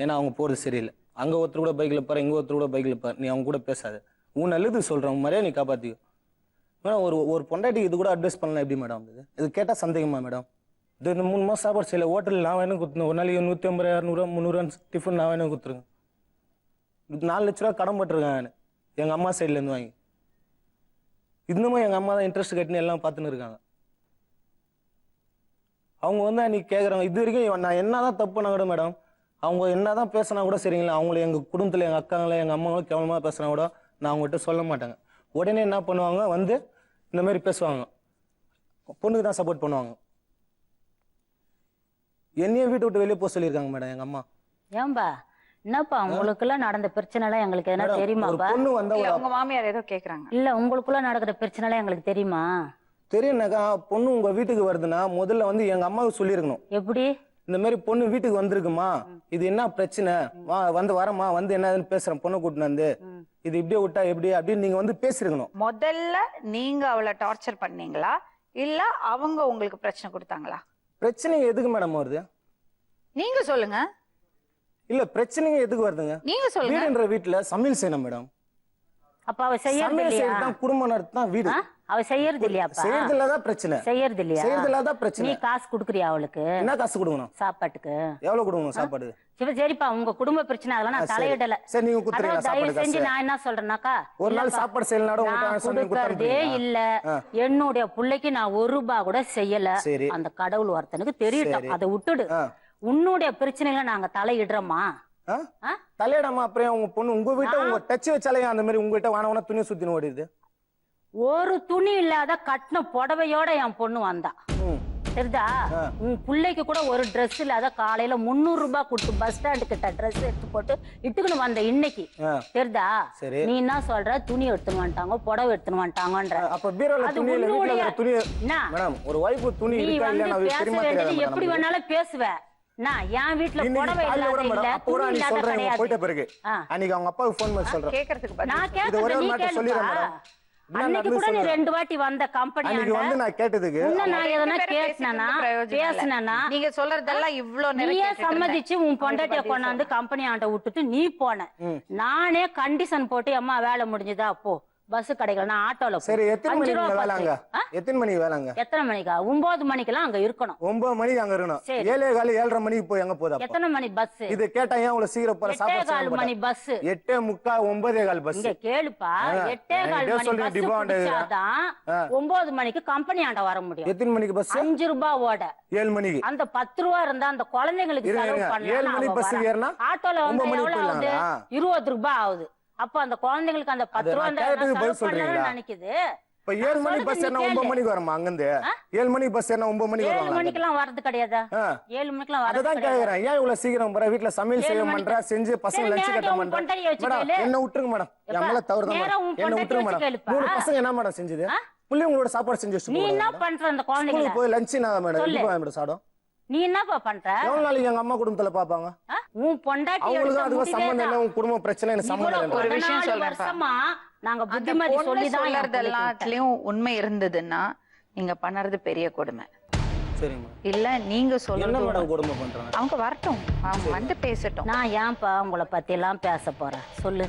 ஏன்னா அவங்க போகிறது சரியில்லை. அங்கே ஒருத்தர் கூட பைக்கில் பாரு, இங்கே ஒருத்தர் கூட பைக்கில் பாரு, நீ அவங்க கூட பேசாத, உன் நல்லது சொல்கிறேன், உன் மரியாதை நீ காப்பாற்றிக்கோ மேடம். ஒரு பொண்டாட்டிக்கு இது கூட அட்வைஸ் பண்ணலாம் எப்படி மேடம்? இது கேட்டால் சந்தேகமா மேடம்? இது 3 மாதம் சாப்பாடு செய்யல, ஹோட்டலில் நான் வேணும் கொடுத்துருந்தேன், ஒரு நாளைக்கு 150, 200, 300 டிஃபன் நான் வேணும் கொடுத்துருங்க. 4 லட்ச ரூபா கடன் பட்டிருக்கேன் நான் எங்கள் அம்மா சைட்லேருந்து வாங்கி. இன்னமும் எங்கள் அம்மா தான் இன்ட்ரெஸ்ட் கட்டின்னு எல்லாம் பார்த்துன்னு இருக்காங்க. அவங்க வந்து அன்னைக்கு கேட்குறாங்க, இது வரைக்கும் நான் என்ன தான் தப்புனா கூட மேடம், அவங்க என்ன தான் பேசினா கூட சரிங்களா, அவங்கள எங்கள் குடும்பத்தில் எங்கள் அக்காங்கள எங்கள் அம்மாங்களும் கேவலமாக பேசினா கூட நான் அவங்ககிட்ட சொல்ல மாட்டாங்க. உடனே என்ன பண்ணுவாங்க, வந்து இந்த மாதிரி பேசுவாங்க, பொண்ணுக்கு தான் சப்போர்ட் பண்ணுவாங்க. என்னையே வீட்டை விட்டு வெளியே போக சொல்லியிருக்காங்க மேடம் எங்கள் அம்மா. ஏன்பா என்னப்பா உங்களுக்குள்ள நடந்த பிரச்சனை எல்லாம் எங்களுக்கு எதனா ஒரு தெரியுமாப்பா? பொண்ணு வந்தா இல்ல ஒரு உங்க மாமியார் ஏதோ கேக்குறாங்க. இல்ல உங்களுக்குள்ள நடக்கிற பிரச்சனை எல்லாம் எங்களுக்கு தெரியுமா? தெரியும்னாக்கா பொண்ணு உங்க வீட்டுக்கு வருதுன்னா முதல்ல வந்து எங்க அம்மாவுக்கு சொல்லியிருக்கணும். எப்படி? இந்த மாதிரி பொண்ணு வீட்டுக்கு வந்திருக்குமா, இது என்ன பிரச்சனை, வரமா வந்து என்னதுன்னு பேசுறேன், பொண்ணு கூட்டின்னு வந்து இது இப்படியே விட்டா எப்படி அப்படின்னு நீங்க வந்து பேசிருக்கணும். முதல்ல நீங்க அவளை டார்ச்சர் பண்ணீங்களா இல்ல அவங்க உங்களுக்கு பிரச்சனை கொடுத்தாங்களா? பிரச்சனைங்க எதுக்கு மேடம் வருது? நீங்க சொல்லுங்க. இல்ல பிரச்சனைங்க எதுக்கு வருதுங்க? நீங்க சொல்லுங்க. வீடுன்ற வீட்டுல சமையல் செய்யணும் மேடம். அப்ப அவ செய்யறது சமையல் இல்லையா? செய்யறது குடும்பம் நடத்தான் வீடு. அவ செய்யறது இல்லையாப்பா? செய்யறதுலதான் பிரச்சனை. செய்யறது இல்லையா? செய்யறதுலதான் பிரச்சனை. நீ காசு குடுக்குறியா அவளுக்கு? என்ன காசு கொடுக்கணும்? சாப்பாட்டுக்கு எவ்வளவு கொடுக்கணும் சாப்பாடு? சரிப்பா உங்க குடும்ப பிரச்சனை அதெல்லாம் நான் தலையிடல. சரி நீங்க குத்துறீங்களா தயவு சாப்பாடு செஞ்சு காசு? நான் என்ன சொல்றேனாக்கா, ஒரு நாள் சாப்பாடு செய்யலனாலும் நான் கொடுக்கறதே இல்ல. என்னுடைய பிள்ளைக்கு நான் ஒரு ரூபாய் கூட செய்யல. சரி. அந்த கடவுள் ஒருத்தனுக்கு தெரியட்டும், அதை விட்டுடு. உன்னுடைய பிரச்சனைகளை நாங்க தலையிடுறோமா? தலையிடாம அப்புறம் உங்க பொண்ணு உங்க வீட்டை உங்க டச் வச்சாலே அந்த மாதிரி உங்ககிட்ட வானவன துணி சுத்தின்னு ஓடிடுது. ஒரு துணி இல்லாத கட்டின புடவையோட என் பொண்ணு வந்தா. தெரியுதா? உன் பிள்ளைக்கு கூட ஒரு ட்ரெஸ் இல்லாத காலையில 300 ரூபாய் கொடுத்து பஸ் ஸ்டாண்டு கிட்ட ட்ரெஸ் எடுத்து போட்டு இட்டுக்குன்னு வந்த இன்னைக்கு. தெரியுதா? நீ என்ன சொல்ற? துணி எடுத்துன்னு வந்துட்டாங்க, புடவை எடுத்துன்னு வந்துட்டாங்கன்ற. அப்ப பீரோல துணி இல்ல, வீட்ல வேற துணி. மேடம் ஒரு வைஃப் துணி இருக்கா இல்ல நான் தெரியுமா தெரியாது. எப்படி வேணாலும் பேசுவே. நான் என் வீட்ல புடவை இல்லாத இல்ல, பூரா துணி நீ இல்லாத சொல்றேன் கிடையாது. போயிட்ட பிறகு அன்னைக்கு அவங்க அப்பாவுக்கு ஃபோன் பண்ணி சொல்றேன். கேக்குறதுக்கு நான் பதில் இது ஒரே கேக்குறது ஒரு நீ வார்த்தை சொல்லிறேன் கேளுப்பா. மேடம். அன்னைக்கு கூட நீ 2 வாட்டி வந்த கம்பெனி அன்னைக்கு வந்து நான் கேட்டதுக்கு இன்னும் நான் எதனா ரெண்டு பேரும் கேட்சினா பேசிக்கிறது பேசினா நீங்க சொல்றதெல்லாம் இவ்ளோ நீயே நேரம் சம்மதிச்சு உன் பொண்டாட்டிய கொண்டாந்து கம்பெனி ஆண்ட விட்டுட்டு நீ போன. நானே கண்டிஷன் போட்டு அம்மா வேலை முடிஞ்சதா போ, பஸ் கிடைக்கல, நான் ஆட்டோல சரி எத்தனை மணிக்கு வேலைங்க? எத்தனை மணிக்கு வேலைங்க? எத்தனை மணிக்கா? 9 மணிக்கெல்லாம் அங்க இருக்கணும். 9 மணிக்கு அங்க இருக்கணும். 7:15 7:30 மணிக்கு போய் எங்க போதா? எத்தனை மணி பஸ்? இது கேட்டா ஏன் இவ்வளவு சீக்கிரம் போற? 8:15 மணி பஸ். 8:45 9:15 பஸ். இங்க கேளுப்பா, 8:15 மணி பஸ் பிடிச்சாதான் 9 மணிக்கு கம்பெனி ஆண்ட வர முடியும். எத்தனை மணிக்கு பஸ்? 5 ரூபாய் ஓட 7 மணிக்கு. அந்த 10 ரூபாய் இருந்தா அந்த குழந்தைங்களுக்கு செலவு 7 மணி பஸ் பண்ணலாம். ஏறினா ஆட்டோல வந்து 9 மணிக்கு எவ்வளவு ஆகுது? போயிடலாங்களா? 20 ரூபாய் ஆகுது. அப்ப அந்த குழந்தைங்களுக்கு அந்த 10 ரூபாய் பதில் சொல்றீங்களா? நினைக்குது. இப்ப 7 மணி பஸ் ஏறினா 9 மணிக்கு வருமா? அங்கிருந்து 7 மணி பஸ் ஏறினா 9 மணிக்கு 7 வருவாங்க. மணிக்கெல்லாம் வரது கிடையாதா? 7 மணிக்கெல்லாம் வரது அதான் கேக்குறேன். ஏன் இவ்வளவு சீக்கிரம் போற? வீட்ல சமையல் செய்ய மாட்டா, செஞ்சு பசங்க லஞ்ச் கட்ட மாட்டா. மேடம் என்ன விட்டுருங்க மேடம். என் மேல தவறு தான் மேடம். என்ன விட்டுருங்க மேடம். 3 பசங்க என்ன மேடம் செஞ்சது? புள்ளைங்களோட சாப்பாடு செஞ்சு நீ வச்சுட்டு என்ன பண்ற? அந்த குழந்தைகளை போய் லஞ்ச் நான் மேடம் இப்போ மேடம் சாப்பிடும். நீ என்னப்பா பண்ற? எவ்வளவு நாளைக்கு எங்க அம்மா குடும்பத்துல பாப்பாங்க? உன் பொண்டாட்டி அவங்களுக்கு அதுக்கு சம்பந்தம் இல்ல. உன் குடும்ப பிரச்சனை எனக்கு சம்பந்தம் இல்ல. ஒரு விஷயம் சொல்றேன். வருஷமா நாங்க அந்த புத்திமதி பொண்ணு சொல்லிதான் சொல்றது எல்லாத்துலயும் உண்மை இருந்ததுன்னா நீங்க பண்ணறது பெரிய கொடுமை. சரிங்க. இல்ல நீங்க என்ன சொல்றது மேடம் கொடுமை பண்றாங்க? அவங்க வரட்டும், அவங்க வந்து பேசட்டும். நான் ஏன்பா உங்களை பத்தி எல்லாம் பேச போறேன் சொல்லு.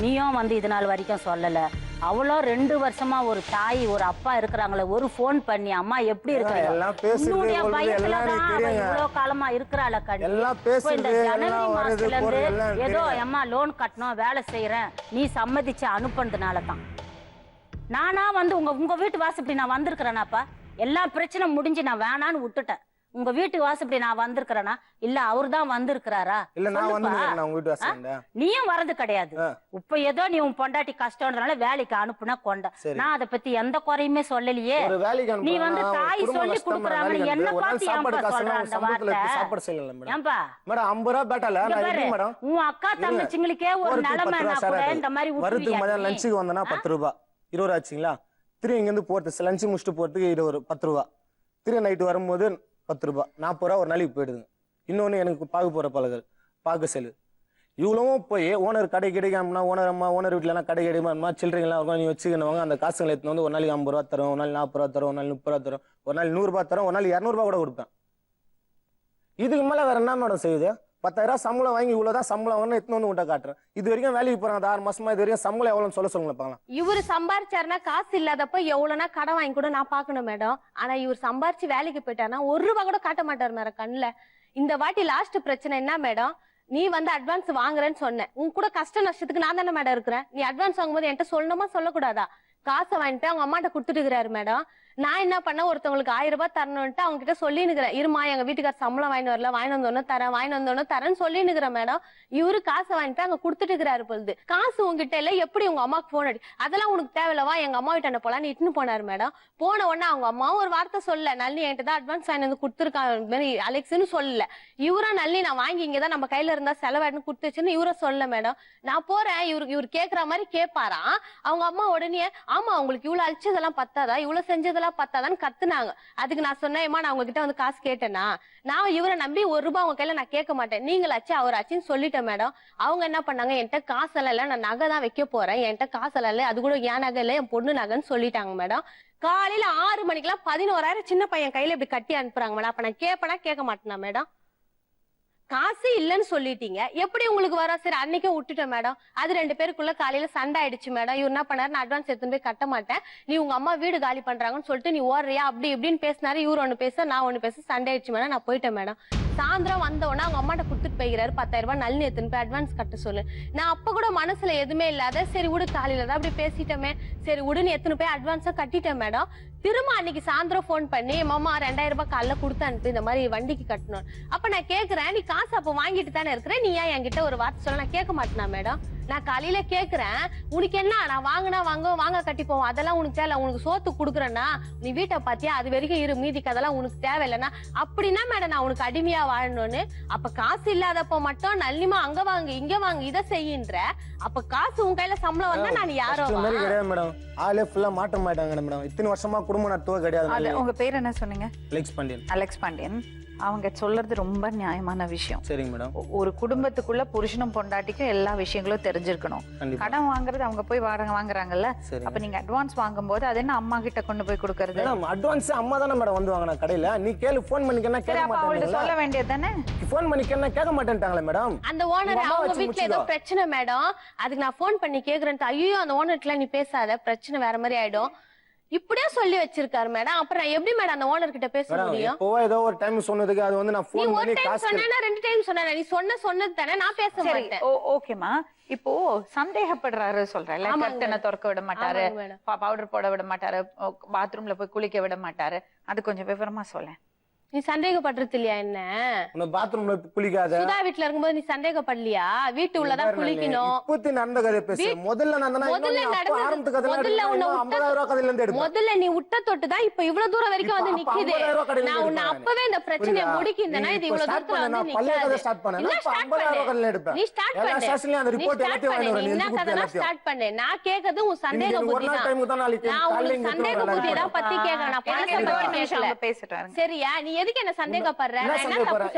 நீயும் வந்து இது நாள் வரைக்கும் சொல்லல. அவ்வளோ 2 வருஷமா ஒரு தாய் ஒரு அப்பா இருக்கிறாங்களே, ஒரு போன் பண்ணி அம்மா எப்படி எல்லாம் இருக்கிறீங்க? பேசுறது உன்னுடைய எல்லாம் பயத்துலதான் எனக்கு அவ தெரியுங்க. இவ்வளவு காலமா இருக்கிறாள கண்ணு. எல்லாம் இப்போ பேசுறது இந்த ஜனவரி எல்லாம் வருது மாசத்துல போறது இருந்து எல்லாம் ஏதோ தெரியுங்க. அம்மா லோன் கட்டணும் வேலை செய்யறேன் நீ சம்மதிச்சு அனுப்புனதுனால தான். நானா வந்து உங்க வீட்டு வாசப்படி நான் வந்திருக்கிறேனாப்பா? எல்லா பிரச்சனை முடிஞ்சு நான் வேணான்னு விட்டுட்டேன். உங்க வீட்டு வாசப்படி நான் வந்திருக்கிறேனா இல்ல அவர்தான் வந்திருக்கிறாரா? இல்ல நான் சொல்லுப்பா. வந்து உங்க வீட்டு வாசல்ல நீயும் வரது கிடையாது. இப்ப ஏதோ நீ உன் பொண்டாட்டி கஷ்டம்ன்றனால வேலைக்கு அனுப்புனா கொண்ட. நான் அதை பத்தி எந்த குறையுமே சொல்லலையே. ஒரு வேலைக்கு நீ அனுப்புனா வந்து தாய் குடும்ப சொல்லி கஷ்டமா குடுக்குறாங்க வேலைக்கு என்ன அனுப்புனா பார்த்து சாப்பாடு ஏன்பா காசு சொல்ற எல்லாம் அந்த சம்பளத்துல வார்த்தை? சாப்பாடு செய்யல மேடம். ஏன்பா மேடம் 50 ரூபாய் பேட்டல நான் எப்படி மேடம்? உன் அக்கா தங்கச்சிங்களுக்கே ஒரு நிலைமைனா கூட இந்த மாதிரி வரதுக்கு மதியம் லஞ்சுக்கு வந்தனா 10 ரூபாய் 20 ரூபாய் ஆச்சுங்களா? திரும்பி இங்க இருந்து போறது லஞ்ச் முடிச்சுட்டு போறதுக்கு 10 ரூபாய். திரும்பி நைட்டு வரும்போது 10 ரூபாய் 40 ரூபாய் ஒரு நாளைக்கு போயிடுது. இன்னொன்னு எனக்கு பாக்கு போற பழகல் பாக்கு செலு இவ்வளவும் போய் ஓனர் கடை கிடைக்காமனா ஓனர் வீட்டுல கடை கிடைக்குமா சில்லறைங்களா இருக்கும் நீ வச்சுக்கணுவாங்க. அந்த காசுங்களை எடுத்து வந்து ஒரு நாளைக்கு 50 ரூபாய் தரும், ஒரு நாள் 40 ரூபாய் தரும், ஒரு நாள் 30 ரூபாய் தரும், ஒரு நாள் 100 ரூபாய் தரும், ஒரு நாள் 200 ரூபாய் கூட கொடுப்பேன். இதுக்கு மேல வேற என்ன மேடம் செய்யுது? 10,000 ரூபாய் சம்பளம் வாங்கி இவ்வளவுதான் சம்பளம் வாங்கணும் எடுத்து வந்து உன்ட்ட காட்டுறேன். இது வரைக்கும் வேலைக்கு போறாங்க 6 மாசமா இது வரைக்கும் சம்பளம் எவ்வளவுன்னு சொல்லுங்க பாக்கலாம். இவரு சம்பாரிச்சாருன்னா காசு இல்லாதப்ப எவ்வளவுனா கடன் வாங்கி கூட நான் பாக்கணும் மேடம். ஆனா இவர் சம்பாரிச்சு வேலைக்கு போயிட்டாருன்னா 1 ரூபாய் கூட காட்ட மாட்டாரு மேடம் கண்ணுல. இந்த வாட்டி லாஸ்ட் பிரச்சனை என்ன மேடம்? நீ வந்து அட்வான்ஸ் வாங்குறேன்னு சொன்ன. உன் கூட கஷ்ட நஷ்டத்துக்கு நான் தானே மேடம் இருக்கிறேன். நீ அட்வான்ஸ் வாங்கும்போது என்கிட்ட சொல்லணுமா சொல்லக்கூடாதா? காசை வாங்கிட்டு அவங்க அம்மாட்ட கொடுத்துட்டு இருக்கிறாரு மேடம். நான் என்ன பண்ண, ஒருத்தவங்களுக்கு 1000 ரூபாய் தரணும்ட்டு அவங்க கிட்ட சொல்லினுக்கிறேன். இருமா எங்க வீட்டுக்கார சம்பளம் வாங்கி வரல, வாங்கி வந்தோன்னு தரேன், வாங்கி வந்தோன்னு தரேன்னு சொல்லினுக்கிறேன் மேடம். இவரு காசை வாங்கிட்டு அங்க கொடுத்துட்டு இருக்கிறாரு பொழுது. காசு உங்ககிட்ட இல்ல, எப்படி உங்க அம்மாக்கு போன் அடி, அதெல்லாம் உனக்கு தேவையில்லவா, எங்க அம்மா வீட்டாண்ட போலாம் இட்டுன்னு போனாரு மேடம். போன உடனே அவங்க அம்மாவும் ஒரு வார்த்தை சொல்ல, நளினி என்கிட்ட தான் அட்வான்ஸ் வாங்கி வந்து கொடுத்துருக்காங்க அலெக்ஸ்ன்னு சொல்லல. இவரும் நளினி நான் வாங்கி இங்கதான் நம்ம கையில இருந்தா செலவாயின்னு கொடுத்து வச்சுன்னு இவரை சொல்ல மேடம். நான் போறேன், இவரு கேக்குற மாதிரி கேட்பாராம். அவங்க அம்மா உடனே ஆமா உங்களுக்கு இவ்வளவு அழிச்சதெல்லாம் பத்தாதா, இவ்வளவு செஞ்சதெல்லாம் பத்தாதான்னு கத்துனாங்க. அதுக்கு நான் சொன்னேன், நான் உங்ககிட்ட வந்து காசு கேட்டேனா, நான் இவரை நம்பி 1 ரூபாய் உங்க கையில நான் கேட்க மாட்டேன், நீங்களாச்சு அவராச்சுன்னு சொல்லிட்டேன் மேடம். அவங்க என்ன பண்ணாங்க, என்கிட்ட காசெல்லாம் இல்ல, நான் நகை தான் வைக்க போறேன், என்கிட்ட காசெல்லாம் இல்ல, அது கூட என் நகை இல்ல, என் பொண்ணு நகைன்னு சொல்லிட்டாங்க மேடம். காலையில 6 மணிக்கெல்லாம் 11,000 சின்ன பையன் கையில இப்படி கட்டி அனுப்புறாங்க மேடம். அப்ப நான் கேட்பேனா கேட்க மாட்டேனா மேடம்? காசு இல்லன்னு சொல்லிட்டீங்க, எப்படி உங்களுக்கு வர? சரி அன்னைக்கே விட்டுட்டேன் மேடம். அது 2 பேருக்குள்ள காலையில சண்டை ஆயிடுச்சு மேடம். இவர் என்ன பண்ணாரு, நான் அட்வான்ஸ் எடுத்துன்னு போய் கட்ட மாட்டேன், நீ உங்க அம்மா வீடு காலி பண்றாங்கன்னு சொல்லிட்டு நீ ஓடுறியா அப்படி இப்படின்னு பேசினாரு. இவர் ஒண்ணு பேச நான் ஒண்ணு பேச சண்டை ஆயிடுச்சு மேடம். நான் போயிட்டேன் மேடம். சாயந்தரம் வந்த உடனே அவங்க அம்மாட்ட கொடுத்துட்டு போய்கிறாரு 10,000 ரூபாய், நளினி எடுத்துன்னு போய் அட்வான்ஸ் கட்ட சொல்லு. நான் அப்ப கூட மனசுல எதுவுமே இல்லாத சரி விடு, காலையில தான் அப்படி பேசிட்டோமே, சரி விடுன்னு எடுத்துன்னு போய் அட்வான்ஸா கட்டிட்டேன் மேடம். திரும்ப அன்னைக்கு சாயந்தரம் போன் பண்ணி மாமா 2000 ரூபாய் காலைல கொடுத்து அனுப்பி இந்த மாதிரி வண்டிக்கு கட்டணும். அப்ப நான் கேக்குறேன், நீ காசு அப்ப வாங்கிட்டு தானே இருக்கிற, நீ ஏன் என்கிட்ட ஒரு வார்த்தை சொல்ல? நான் கேட்க மாட்டேனா மேடம்? நான் காலையில கேக்குறேன், உனக்கு என்ன, நான் வாங்கினா வாங்க கட்டி போவோம், அதெல்லாம் உனக்கு தேவை, உனக்கு சோத்து குடுக்குறேன்னா நீ வீட்டை பாத்தியா, அது வரைக்கும் இரு, மீதிக்கு அதெல்லாம் உனக்கு தேவையில்லைன்னா அப்படின்னா மேடம் நான் உனக்கு அடிமையா வாழணும்னு. அப்ப காசு இல்லாதப்ப மட்டும் நல்லிமா அங்க வாங்க இங்க வாங்க இதை செய்யின்ற, அப்ப காசு உன் கையில சம்பளம் வந்தா நான் யாரோ மேடம்? ஆளே ஃபுல்லா மாற்றம் ஆயிட்டாங்க மேடம். இத்தனை வருஷமா குடும்பம் நடத்துவ கிடையாது. உங்க பேர் என்ன சொன்னீங்க? அலெக்ஸ் பாண்டியன். அலெக்ஸ் பாண்டியன். அவங்க சொல்றது ரொம்ப நியாயமான விஷயம். சரிங்க மேடம். ஒரு குடும்பத்துக்குள்ள புருஷனும் பொண்டாட்டிக்கும் எல்லா விஷயங்களும் தெரிஞ்சிருக்கணும். கடன் வாங்குறது அவங்க போய் வாடகை வாங்குறாங்கல்ல, அப்ப நீங்க அட்வான்ஸ் வாங்கும்போது அது என்ன அம்மா கிட்ட கொண்டு போய் கொடுக்கறது? மேடம் அட்வான்ஸ் அம்மா தானே மேடம் வந்து வாங்கினா கடையில. நீ கேளு, போன் பண்ணி கேட்க மாட்டேன், சொல்ல வேண்டியது தானே. போன் பண்ணி கேட்க மாட்டேன்ட்டாங்களே மேடம். அந்த ஓனர் அவங்க வீட்ல ஏதோ பிரச்சனை மேடம், அதுக்கு நான் போன் பண்ணி கேக்குறேன். ஐயோ அந்த ஓனர்கிட்ட நீ பேசாத, பிரச்சனை வேற மாதிரி ஆயிடும், இப்படியே சொல்லி வச்சிருக்காரு மேடம். அப்புறம் எப்படி மேடம் அந்த ஓனர் கிட்ட பேச முடியும்? இப்போ ஏதோ ஒரு டைம் சொன்னதுக்கு அது வந்து நான் போன் பண்ணி காசு சொன்னேனா 2 டைம் சொன்னேனா? நீ சொன்னது தானே, நான் பேச மாட்டேன். ஓகேமா, இப்போ சந்தேகப்படுறாரு சொல்றேன், கர்ட்டனை திறக்க விட மாட்டாரு, பவுடர் போட விட மாட்டாரு, பாத்ரூம்ல போய் குளிக்க விட மாட்டாரு, அது கொஞ்சம் விவரமா சொல்ல. நீ சந்தேகப்படுறது இல்லையா என்ன? உன்ன பாத்ரூம்ல குளிக்காத. சுதா வீட்ல இருக்கும்போது நீ சந்தேகப்படலையா? வீட்டு உள்ளதான் குளிக்கணும். இப்போத்தி நடந்த கதை பேசு. முதல்ல நடந்தனா இன்னும் ஆரம்பத்து கதைல 50,000 ரூபாய் கதையில இருந்து எடுப்போம். முதல்ல நீ விட்ட தொட்டு தான் இப்ப இவ்வளவு தூரம் வரைக்கும் வந்து நிக்குது. நான் உன்னை அப்பவே இந்த பிரச்சனையை முடிக்கிந்தேனா இது இவ்வளவு தூரத்துல வந்து நிக்காது. ஸ்டார்ட் பண்ணேன். 50,000 ரூபாய் கதையில எடுப்பேன். நீ ஸ்டார்ட் பண்ணு. எல்லா ஸ்டேஷன்லயும் அந்த ரிப்போர்ட் எல்லாத்தையும் வாங்கி வரேன். என்ன கதைனா ஸ்டார்ட் பண்ணு. நான் கேக்குறது உன் சந்தேக புத்தி தான். நான் உன் சந்தேக புத்தி தான் பத்தி கேக்குறேன். நான் பணத்தை பேசிட்டேன். சரியா? நீ எதுக்கு என்ன சந்தேக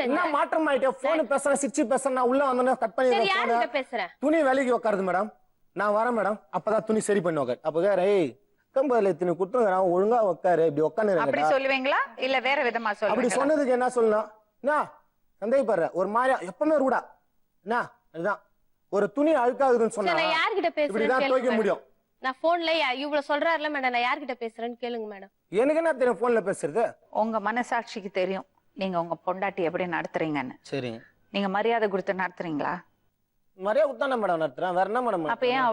என்ன மாற்றம் ஆயிட்டே? போன் பேசுறேன், சிச்சி பேசுறேன், நான் உள்ள வந்தனே கட் பண்ணி பேசுறேன். துணி வேலைக்கு உட்காருது மேடம். நான் வரேன் மேடம், அப்பதான் துணி சரி பண்ணி உட்காரு. அப்ப ஏய் கம்பல துணி குடுத்துங்க, ஒழுங்கா உட்காரு, இப்படி உட்காந்து அப்படி சொல்லுவீங்களா இல்ல வேற விதமா சொல்லுவீங்களா? அப்படி சொன்னதுக்கு என்ன சொல்லணும்? என்ன சந்தேகப்படுற ஒரு மாதிரியா எப்பவுமே இருடா என்ன, அதுதான் ஒரு துணி அழுக்காகுதுன்னு சொன்னா நான் யார்கிட்ட பேசுறேன் இப்படிதான் துவைக்க முடியும். நான் போன்ல இவ்வளவு சொல்றாருல மேடம், நான் யார்கிட்ட பேசுறேன்னு கேளுங்க மேடம். எனக்கு என்ன தெரியும் போன்ல பேசுறது? உங்க மனசாட்சிக்கு தெரியும் நீங்க உங்க பொண்டாட்டி எப்படி நடத்துறீங்கன்னு. சரி, நீங்க மரியாதை கொடுத்து நடத்துறீங்களா? மரியாதை கொடுத்தானே மேடம் நடத்துறேன், வேற என்ன மேடம்? அப்ப ஏன்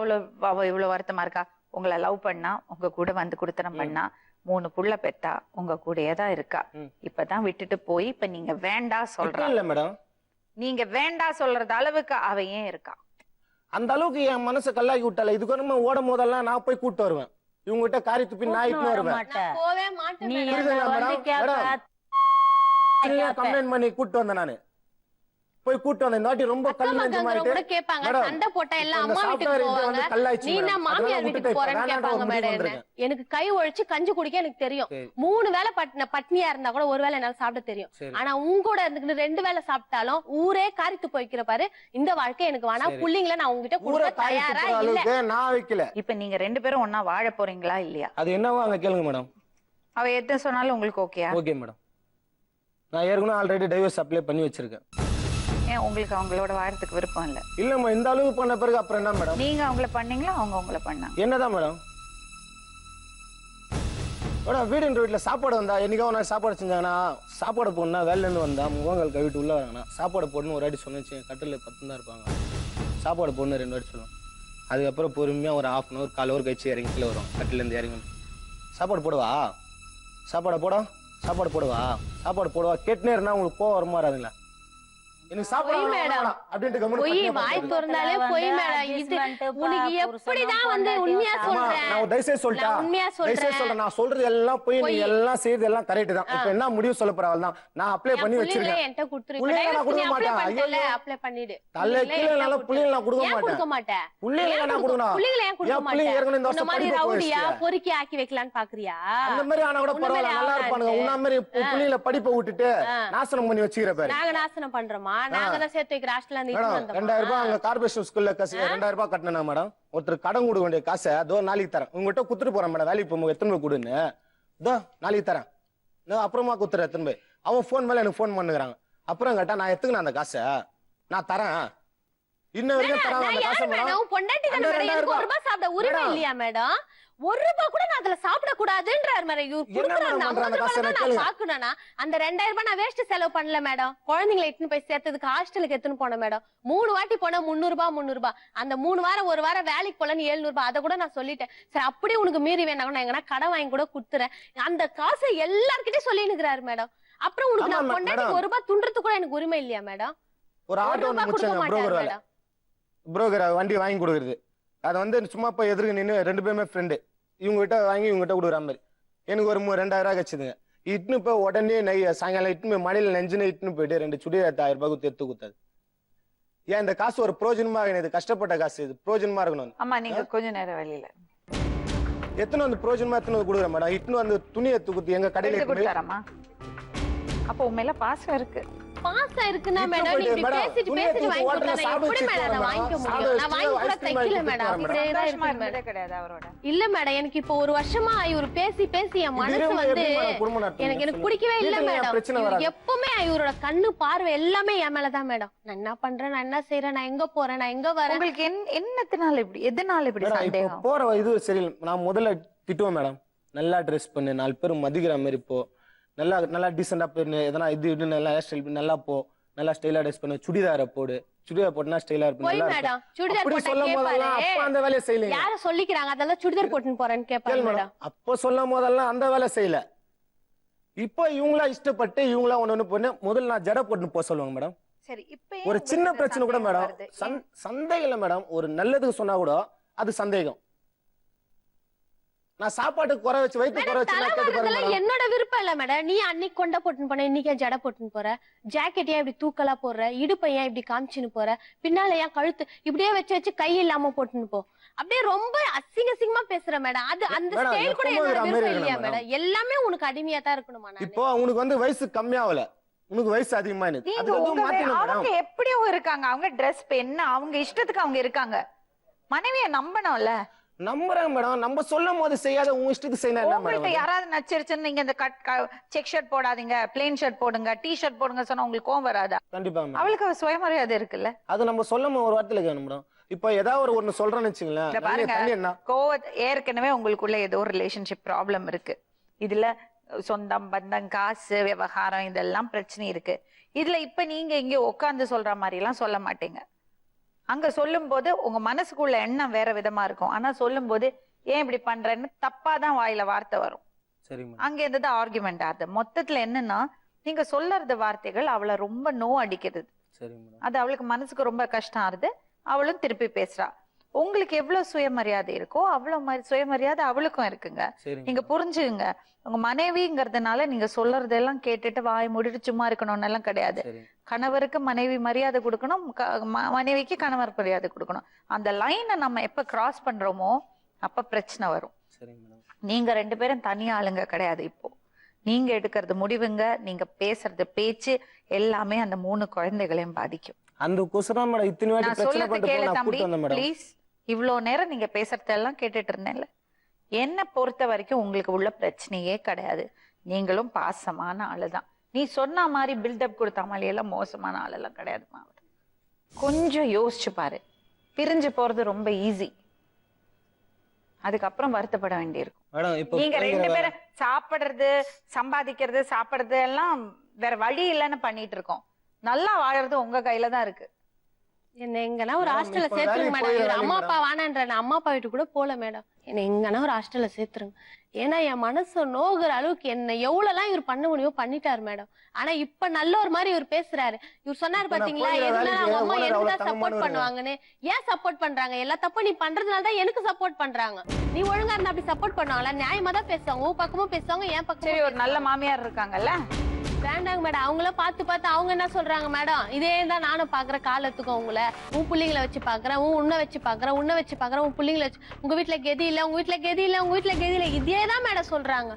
இவ்வளவு வருத்தமா இருக்கா? உங்களை லவ் பண்ணா உங்க கூட வந்து குடுத்தனம் பண்ணா 3 புள்ள பெத்தா உங்க கூடயே தான் இருக்கா. இப்பதான் விட்டுட்டு போய் இப்ப நீங்க வேண்டா சொல்ற இல்ல மேடம், நீங்க வேண்டா சொல்றது அளவுக்கு அவ ஏன் இருக்கா? அந்த அளவுக்கு என் மனசை கல்லாக்கி விட்டால. இதுக்கு நம்ம ஓடும் போதெல்லாம் நான் போய் கூட்டு வருவேன், இவங்க கிட்ட காரி துப்பி நான் இட்டு வருவேன். போவே மாட்டேன். கம்ப்ளைண்ட் பண்ணி கூட்டு வந்தேன், நானு போய் கூட்டு வந்தேன். இந்த வாட்டி ரொம்ப சண்டை போட்டா எல்லாம் அம்மா வீட்டுக்கு போவாங்க, நீ நான் மாமியார் வீட்டுக்கு போறேன்னு கேட்பாங்க மேடம். எனக்கு கை ஒழிச்சு கஞ்சி குடிக்க எனக்கு தெரியும். 3 வேளை பட்னியா இருந்தா கூட 1 வேளை என்னால சாப்பிட தெரியும். ஆனா உங்க கூட இருந்துட்டு 2 வேளை சாப்பிட்டாலும் ஊரே காரித்து போய்க்கிற பாரு. இந்த வாழ்க்கை எனக்கு வேணா, புள்ளிங்களை நான் உங்ககிட்ட கொடுக்க தயாரா இல்ல. நான் வைக்கல. இப்ப நீங்க 2 பேரும் ஒன்னா வாழ போறீங்களா இல்லையா? அது என்னவோ அங்க கேளுங்க மேடம். அவ எது சொன்னாலும் உங்களுக்கு ஓகேயா? Okay madam. நான் ஏற்கனவே ஆல்ரெடி டைவர்ஸ் அப்ளை பண்ணி வச்சிருக்கேன். ஏன் உங்களுக்கு அவங்களோட வாழறதுக்கு விருப்பம் இல்ல? இல்லம்மா, இந்த அளவுக்கு பண்ண பிறகு அப்புறம் என்ன மேடம்? நீங்க அவங்கள பண்ணீங்களா அவங்க உங்களை பண்ணாங்க? என்னதான் மேடம்? மேடம் வீட்டுல சாப்பாடு வந்தா என்னைக்கோ நான் சாப்பாடு செஞ்சாங்கன்னா சாப்பாடு போடணும்னா வேலைல இருந்து வந்தா முகங்கள் கவிட்டு உள்ள வராங்கன்னா சாப்பாடு போடணும் ஒரு வாட்டி சொன்னச்சு. கட்டில 10 தான் இருப்பாங்க, சாப்பாடு போடணும் 2 வாட்டி சொல்லுவோம். அதுக்கப்புறம் பொறுமையா ஒரு 1/2 hour 1/4 hour கழிச்சு இறங்கி கீழே வரும். கட்டில இருந்து இறங்கி சாப்பாடு போடுவா சாப்பாடு போடுவா கேட்டுனே இருந்தா உங்களுக்கு போக வருமா வராதுங்களா? எனக்கு சாப்பாடு பொய் மேடம். வேணாம் அப்படின்ட்டு கம்முனு பொய் பட்டினியா வாய் உட்கார்ந்து. திறந்தாலே பொய் மேடம். இது உனக்கு எப்படிதான் வந்து உண்மையா அம்மா, சொல்றேன். நான் தயவுசெய்து சொல்லிட்டா? நான் உண்மையா தயவுசெய்து சொல்றேன். சொல்றேன். நான் சொல்றது எல்லாம் போய் நீ எல்லாம் செய்யறது எல்லாம் கரெக்ட் தான். இப்போ என்ன முடிவு சொல்ல போற அவள் தான். நான் அப்ளை பண்ணி வச்சிருக்கேன். என்கிட்ட கொடுத்துரு. புள்ளைங்களை நான் கொடுக்க மாட்டேன். அப்ளை பண்ணிடு. தலை கீழே என்னால புள்ளைங்களை நான் கொடுக்க ஏன் மாட்டேன். கொடுக்க மாட்டேன்? புள்ளைங்களை நான் கொடுக்கணும். புள்ளைங்களை ஏன் கொடுக்க என் புள்ளைங்க மாட்டேன்? ஏற்கனவே இந்த இந்த வருஷம் மாதிரி படிப்பு ரவுடியா போயிடுச்சு. பொறுக்கி ஆக்கி வைக்கலான்னு பாக்குறியா? அந்த மாதிரி ஆனா கூட உன்ன மாதிரி பரவாயில்ல, நல்லா இருப்பானுங்க. ஆகாது. உன்ன மாதிரி புள்ளைங்களை படிப்பை விட்டுட்டு நாசனம் பண்ணி வச்சுக்கிற பாரு. நாங்க நாசனம் பண்றோமா? நாங்க தான் சேர்த்து வைக்கிற ஹாஸ்டல்ல இருந்து மேடம், 2000 ரூபாய் அங்க கார்பரேஷன் ஸ்கூல்ல 2000 ரூபாய் கட்டினா மேடம். ஒருத்தர் கடன் கொடுக்க வேண்டிய காசை அதோ நாளைக்கு தரேன். உங்ககிட்ட குத்துட்டு போறேன் மேடம். வேலைக்கு போகும்போது எத்தனை போய் கொடுன்னு இதோ நாளைக்கு தரேன். நான் அப்புறமா குத்துறேன் எத்தனை போய். அவன் போன் மேல எனக்கு போன் பண்ணுறாங்க. அப்புறம் கேட்டா நான் எத்துக்குறேன் அந்த காசை, நான் தரேன். இன்ன வரைக்கும் தராங்க அந்த காசை மேடம். பொண்டாட்டி தானே மேடம். எனக்கு 1 ரூபாய் சாப்பிட உரிமை இல்லையா மேடம்? 1 ரூபாய் கூட நான் அதுல சாப்பிட கூடாதுன்றாரு மேடம். இவரு குடுக்குற அந்த 50 ரூபாய் தான் நான் சாக்கணும்னா அந்த 2000 ரூபாய் நான் வேஸ்ட் செலவு பண்ணல மேடம். குழந்தைங்களை இட்டுன்னு போய் சேர்த்ததுக்கு ஹாஸ்டலுக்கு எடுத்துன்னு போனேன் மேடம். 3 வாட்டி போனா 300 ரூபாய். அந்த 3 வாரம் ஒரு வாரம் வேலைக்கு போலன்னு 700 ரூபாய். அதை கூட நான் சொல்லிட்டேன். சரி அப்படியே உனக்கு மீறி வேணா நான் எங்கன்னா கடன் வாங்கி கூட குடுத்துறேன். அந்த காசை எல்லார்கிட்டயும் சொல்லினுக்கிறாரு மேடம். அப்புறம் உனக்கு நான் பொண்டாட்டி 1 ரூபாய் துண்டுறதுக்கு கூட எனக்கு உரிமை இல்லையா மேடம்? ஒரு ஆட்டோ ஒன்று முடிச்சாங்க புரோக்கர் வேலை. புரோக்கர் வண்டி வாங்கி கொடுக்குறது. அதை வந்து சும்மா போய் எதிர்க்க நின்று 2 பேருமே ஃப்ரெண்டு. இவங்க கிட்ட வாங்கி இவங்க கிட்ட கொடுக்குற மாதிரி எனக்கு ஒரு 2000 ரூபாய் கச்சுதுங்க. இட்டுன்னு போய் உடனே சாயங்காலம் இட்டுன்னு போய் மழையில நெஞ்சுன்னு இட்டுன்னு போயிட்டு 2 சுடிதார் 1000 ரூபாய் எடுத்து கொடுத்தாது. ஏன் இந்த காசு ஒரு பிரோஜனமா இது கஷ்டப்பட்ட காசு, இது பிரோஜனமா இருக்கணும். அம்மா நீங்க கொஞ்ச நேரம் வெளியில எத்தனை வந்து பிரோஜனமா எத்தனை வந்து கொடுக்குற மேடம். இட்டுன்னு வந்து துணி எடுத்து கொடுத்து எங்க கடையில கொடுத்தாரம்மா. அப்போ உண்மையில பாசம் இருக்கு. பாசம் இருக்குன்னா மேடம் நீ இப்படி பேசிட்டு வாங்கி கொடுத்தா எப்படி மேடம் நான் வாங்கிக்க முடியும்? நான் வாங்கி கூட தைக்கல மேடம். அப்படியே தான் இருக்கு மேடம். கிடையாது அவரோட. இல்ல மேடம் எனக்கு இப்போ 1 வருஷமா இவரு பேசி என் மனசு வந்து எனக்கு பிடிக்கவே இல்ல மேடம். எப்பவுமே இவரோட கண்ணு பார்வை எல்லாமே என் மேலதான் மேடம். நான் என்ன பண்றேன், நான் என்ன செய்யறேன், நான் எங்க போறேன், நான் எங்க வரேன். உங்களுக்கு என்னத்தினால இப்படி, எதனால இப்படி சந்தேகம்? போற இது சரி. நான் முதல்ல திட்டுவேன் மேடம். நல்லா ட்ரெஸ் பண்ணு, 4 பேர் மதிக்கிற மாதிரி போ, நல்லா டீசெண்டா போயிரு, எதனா இது நல்லா ஹேர் ஸ்டைல் பண்ணி நல்லா போ, நல்லா ஸ்டைலா ட்ரெஸ் பண்ணு, சுடிதார போடு, சுடிதார் போட்டுனா ஸ்டைலா இருப்பேன். போய் மேடம் சுடிதார் போட்டா சொல்லும்போதெல்லாம் அப்ப அந்த வேலையை செய்யல. யார சொல்லிக்கிறாங்க அதெல்லாம் சுடிதார் போட்டுன்னு போறேன்னு கேட்பாங்க மேடம். அப்ப சொல்லும் போதெல்லாம் அந்த வேலை செய்யல. இப்போ இவங்களா இஷ்டப்பட்டு இவங்களா ஒண்ணு பொண்ணு முதல்ல நான் ஜட போட்டுன்னு போக சொல்லுவாங்க மேடம். சரி இப்போ ஒரு சின்ன பிரச்சனை கூட மேடம் சந்தேகம் இல்ல மேடம். ஒரு நல்லதுக்கு சொன்னா கூட அது சந்தேகம். நான் சாப்பாட்டுக்கு குறை வச்சு வயிற்று குறை வச்சு என்னோட விருப்பம் இல்ல மேடம். நீ அன்னைக்கு கொண்ட போட்டுன்னு போன, இன்னைக்கு ஜட போட்டுன்னு போற, ஜாக்கெட் ஏன் இப்படி தூக்கலா போடுற, இடுப்பை ஏன் இப்படி காமிச்சுன்னு போற, பின்னால ஏன் கழுத்து இப்படியே வச்சு கை இல்லாம போட்டுன்னு போ, அப்படியே ரொம்ப அசிங்கமா பேசுற மேடம். அது அந்த ஸ்டைல் கூட என்னோட விருப்பம் இல்லையா மேடம்? எல்லாமே உனக்கு அடிமையா தான் இருக்கணுமா? இப்போ உனக்கு வந்து வயசு கம்மியாவல, உனக்கு வயசு அதிகமா அவங்க எப்படியோ இருக்காங்க. அவங்க ட்ரெஸ் என்ன அவங்க இஷ்டத்துக்கு அவங்க இருக்காங்க. மனைவியை நம்பணும்ல. நம்புறேன் மேடம். நம்ம சொல்லும் போது செய்யாத உங்க இஷ்டத்துக்கு செய்யணும். உங்கள்ட்ட யாராவது நச்சிருச்சுன்னு நீங்க இந்த செக் ஷர்ட் போடாதீங்க, பிளேன் ஷர்ட் போடுங்க, டி ஷர்ட் போடுங்க சொன்னா உங்களுக்கு கோவம் வராதா? கண்டிப்பா. அவளுக்கு சுயமரியாதை இருக்குல்ல. அது நம்ம சொல்லும் ஒரு வார்த்தையில கேட்கணும் மேடம். இப்ப ஏதாவது ஒண்ணு சொல்றேன்னு வச்சுங்களேன், ஏற்கனவே உங்களுக்குள்ள ஏதோ ஒரு ரிலேஷன்ஷிப் ப்ராப்ளம் இருக்கு. இதுல சொந்தம் பந்தம் காசு விவகாரம் இதெல்லாம் பிரச்சனை இருக்கு. இதுல இப்ப நீங்க இங்க உட்கார்ந்து சொல்ற மாதிரி எல்லாம் சொல்ல மாட்டீங்க. அங்க சொல்லும் போது உங்க மனசுக்குள்ள எண்ணம் வேற விதமா இருக்கும். ஆனா சொல்லும் போது ஏன் இப்படி பண்றேன்னு தப்பாதான் வாயில வார்த்தை வரும். அங்க இருந்தது ஆர்குமெண்ட் ஆகுது. மொத்தத்துல என்னன்னா நீங்க சொல்லறது வார்த்தைகள் அவளை ரொம்ப நோ அடிக்கிறது. அது அவளுக்கு மனசுக்கு ரொம்ப கஷ்டம் ஆகுது. அவளும் திருப்பி பேசுறா. உங்களுக்கு எவ்வளவு சுயமரியாதை இருக்கோ அவ்வளவு சுயமரியாதை அவளுக்கும் இருக்குங்க. நீங்க புரிஞ்சுங்க. உங்க மனைவிங்கிறதுனால நீங்க சொல்றதெல்லாம் கேட்டுட்டு வாய் மூடிட்டு சும்மா இருக்கணும்னு எல்லாம் கிடையாது. கணவருக்கு மனைவி மரியாதை கொடுக்கணும், மனைவிக்கு கணவர் மரியாதை கொடுக்கணும். அந்த லைனை நம்ம எப்ப கிராஸ் பண்றோமோ அப்ப பிரச்சனை வரும். நீங்க 2 பேரும் தனி ஆளுங்க கிடையாது. இப்போ நீங்க எடுக்கிறது முடிவுங்க, நீங்க பேசுறது பேச்சு எல்லாமே அந்த 3 குழந்தைகளையும் பாதிக்கும். பிளீஸ் இவ்வளவு நேரம் நீங்க பேசுறதெல்லாம் கேட்டுட்டு இருந்தேன்ல. என்ன பொறுத்த வரைக்கும் உங்களுக்கு உள்ள பிரச்சனையே கிடையாது. நீங்களும் பாசமான ஆளுதான். நீ சொன்ன மாதிரி பில்டப் கொடுத்த மாதிரி எல்லாம் மோசமான ஆளெல்லாம் கிடையாதுமா. கொஞ்சம் யோசிச்சு பாரு. பிரிஞ்சு போறது ரொம்ப ஈஸி. அதுக்கப்புறம் வருத்தப்பட வேண்டியிருக்கும். நீங்க 2 பேரும் சாப்பிடுறது சாப்பிடுறது எல்லாம் வேற வழி இல்லைன்னு பண்ணிட்டு இருக்கோம். நல்லா வாழறது உங்க கையில தான் இருக்கு. என்ன எங்கன்னா ஒரு மேடம், ஹாஸ்டல்ல இப்ப சேர்த்துருங்க வேலைக்கு மேடம். போய் இவர் வேலைக்கு அம்மா மேடம். அப்பா வேணான்ற நான் அம்மா அப்பா வீட்டு கூட போல மேடம். என்ன எங்கன்னா ஒரு ஹாஸ்டல்ல சேர்த்துருங்க. ஏன்னா என் மனசு நோகுற அளவுக்கு என்ன எவ்வளவுலாம் இவர் பண்ண முடியுமோ பண்ணிட்டாரு மேடம். ஆனா இப்ப நல்ல ஒரு மாதிரி இவர் பேசுறாரு. இவர் சொன்னாரு இப்ப நான் பாத்தீங்களா, போயிடுற எதுனா வேலைக்கு அவங்க அம்மா ஓனர் எனக்கு அவ்வளவு தான் சப்போர்ட் தங்கமானவருங்க. பண்ணுவாங்கன்னு. ஏன் சப்போர்ட் பண்றாங்க? எல்லா தப்பும் நீ பண்றதுனால தான் எனக்கு சப்போர்ட் பண்றாங்க. நீ ஒழுங்கா இருந்தா அப்படி சப்போர்ட் பண்ணுவாங்களா? நியாயமா தான் பேசுவாங்க. உன் பக்கமும் பேசுவாங்க, என் சரி பக்கமும் ஒரு நல்ல மாமியார் இருக்காங்கல்ல, வேண்டாங்க மேடம். அவங்களும் பார்த்து அவங்க என்ன சொல்றாங்க மேடம், இதே தான் நானும் பாக்குறேன் காலத்துக்கும். உங்களை உன் பிள்ளைங்களை வச்சு பாக்குறேன், உன்னை வச்சு பாக்குறேன், உன் பிள்ளைங்களை வச்சு, உங்க வீட்டுல கெதி இல்ல, உங்க வீட்டுல கெதி இல்ல, உங்க வீட்டுல கெதி இல்ல, இதே தான் மேடம் சொல்றாங்க.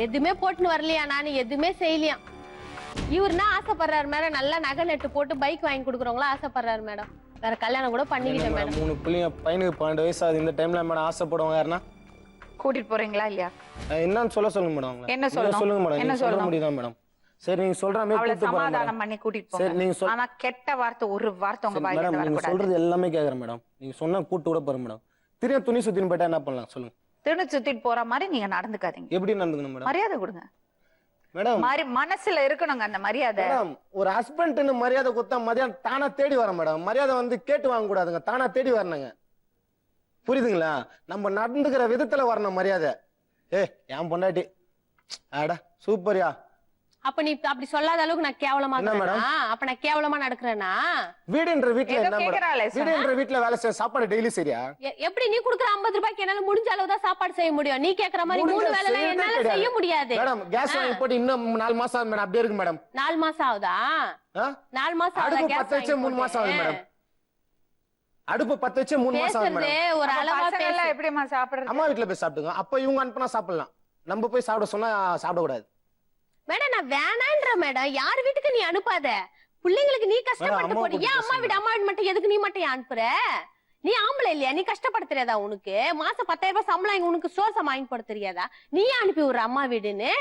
எதுவுமே போட்டுன்னு வரலையா, நான் எதுவுமே செய்யலையா. இவருனா ஆசைப்படுறாரு மேடம், நல்லா நகை நட்டு போட்டு பைக் வாங்கி கொடுக்குறவங்களா ஆசைப்படுறாரு மேடம். வேற கல்யாணம் கூட பண்ணிக்கிட்டேன் மேடம். 3 பிள்ளைங்க, பையனுக்கு 12 வயசு ஆகுது. இந்த டைம்ல மேடம் ஆசைப்படுவாங்க யாருன்னா? கூட்டிட்டு போறீங்களா இல்லையா? என்னன்னு சொல்லுங்க மேடம் அவங்கள. என்ன நீங்க சொல்லணும்? சொல்லுங்க மேடம். என்ன நீங்க சொல்ல சொல்லணும்? முடியுதா மேடம்? சரி நீங்க சொல்ற மாதிரி அவளை கூட்டிட்டு போறேன் மேடம். சமாதானம் பண்ணி கூட்டிட்டு சரி, நீங்க போங்க. ஆனா கெட்ட வார்த்தை ஒரு வார்த்தை உங்க சரி, வாயில மேடம் இருந்து நீங்க வரக்கூடாது. சொல்றது எல்லாமே கேக்குறேன் மேடம். நீங்க சொன்னா கூட்டு கூட போறேன் மேடம். திரும்ப துணி சுத்தின்னு போயிட்டா என்ன பண்ணலாம் சொல்லுங்க. திணு சுத்திட்டு போற மாதிரி நீங்க நடந்துக்காதீங்க. எப்படி நடந்துக்கணும் மேடம்? மரியாதை கொடுங்க. மேடம் மனசுல இருக்கணுங்க அந்த மரியாதை. மேடம் ஒரு ஹஸ்பண்ட்னு மரியாதை கொடுத்தா மரியாதை தானா தேடி வர மேடம். மரியாதை வந்து கேட்டு வாங்க கூடாதுங்க, தானா தேடி வரணுங்க. புரியுதுங்களா? நம்ம நடந்துக்கிற விதத்துல வரணும் மரியாதை. என் பொண்டாட்டி ஆடா சூப்பர்யா. அப்ப நீ அப்படி சொல்லாத அளவுக்கு நான் கேவலமா என்ன மேடம்? இருக்கிறேனா? அப்ப நான் கேவலமா நடக்கிறேனா? வீடுன்ற வீட்டுல ஏதோ என்ன கேக்குறாளே மேடம்? சொன்னா. வீடுன்ற வீட்டுல வேலை செய்ய சாப்பாடு டெய்லி சரியா? எப்படி நீ குடுக்குற 50 ரூபாய்க்கு என்னால முடிஞ்ச அளவு தான் சாப்பாடு செய்ய முடியும். நீ கேக்குற மாதிரி 3 வேளை எல்லாம் என்னால செய்ய முடியாது. மேடம் கேஸ் வாங்கி போட்டு இன்னும் 4 மாசம் ஆகுது மேடம். அப்படியே இருக்கு மேடம். 4 மாசம் ஆகுதா? ஆ? 4 மாசம் ஆகுதா? அடுப்பு gas 10 வச்சு 3 மாசம் ஆகுது மேடம். அடுப்பு 10 வச்சு 3 மாசம் ஆகுது பேசுறதே மேடம். ஒரு அளவா பசங்க பேசு. எல்லாம் எப்படிமா சாப்பிடுறது? அம்மா வீட்டுல போய் சாப்பிட்டுங்க. அப்ப இவங்க அனுப்புனா சாப்பிடலாம். நம்ம போய் சாப்பிட சொன்னா சாப்பிட கூடாது. மேடம் நான் வேணான்ற மேடம். யார் வீட்டுக்கு நீ அனுப்பாத. பிள்ளைங்களுக்கு நீ கஷ்டப்பட்டு அம்மா போடு. ஏன் அம்மா வீடு மட்டும் எதுக்கு நீ மட்டும் ஏன் அனுப்புற? நீ ஆம்பளை இல்லையா? நீ கஷ்டப்பட தெரியாதா உனக்கு? மாசம் 10,000 ரூபாய் சம்பளம் உனக்கு சோசம் வாங்கி போட தெரியாதா? நீ அனுப்பி விடுற அம்மா வீடுன்னு.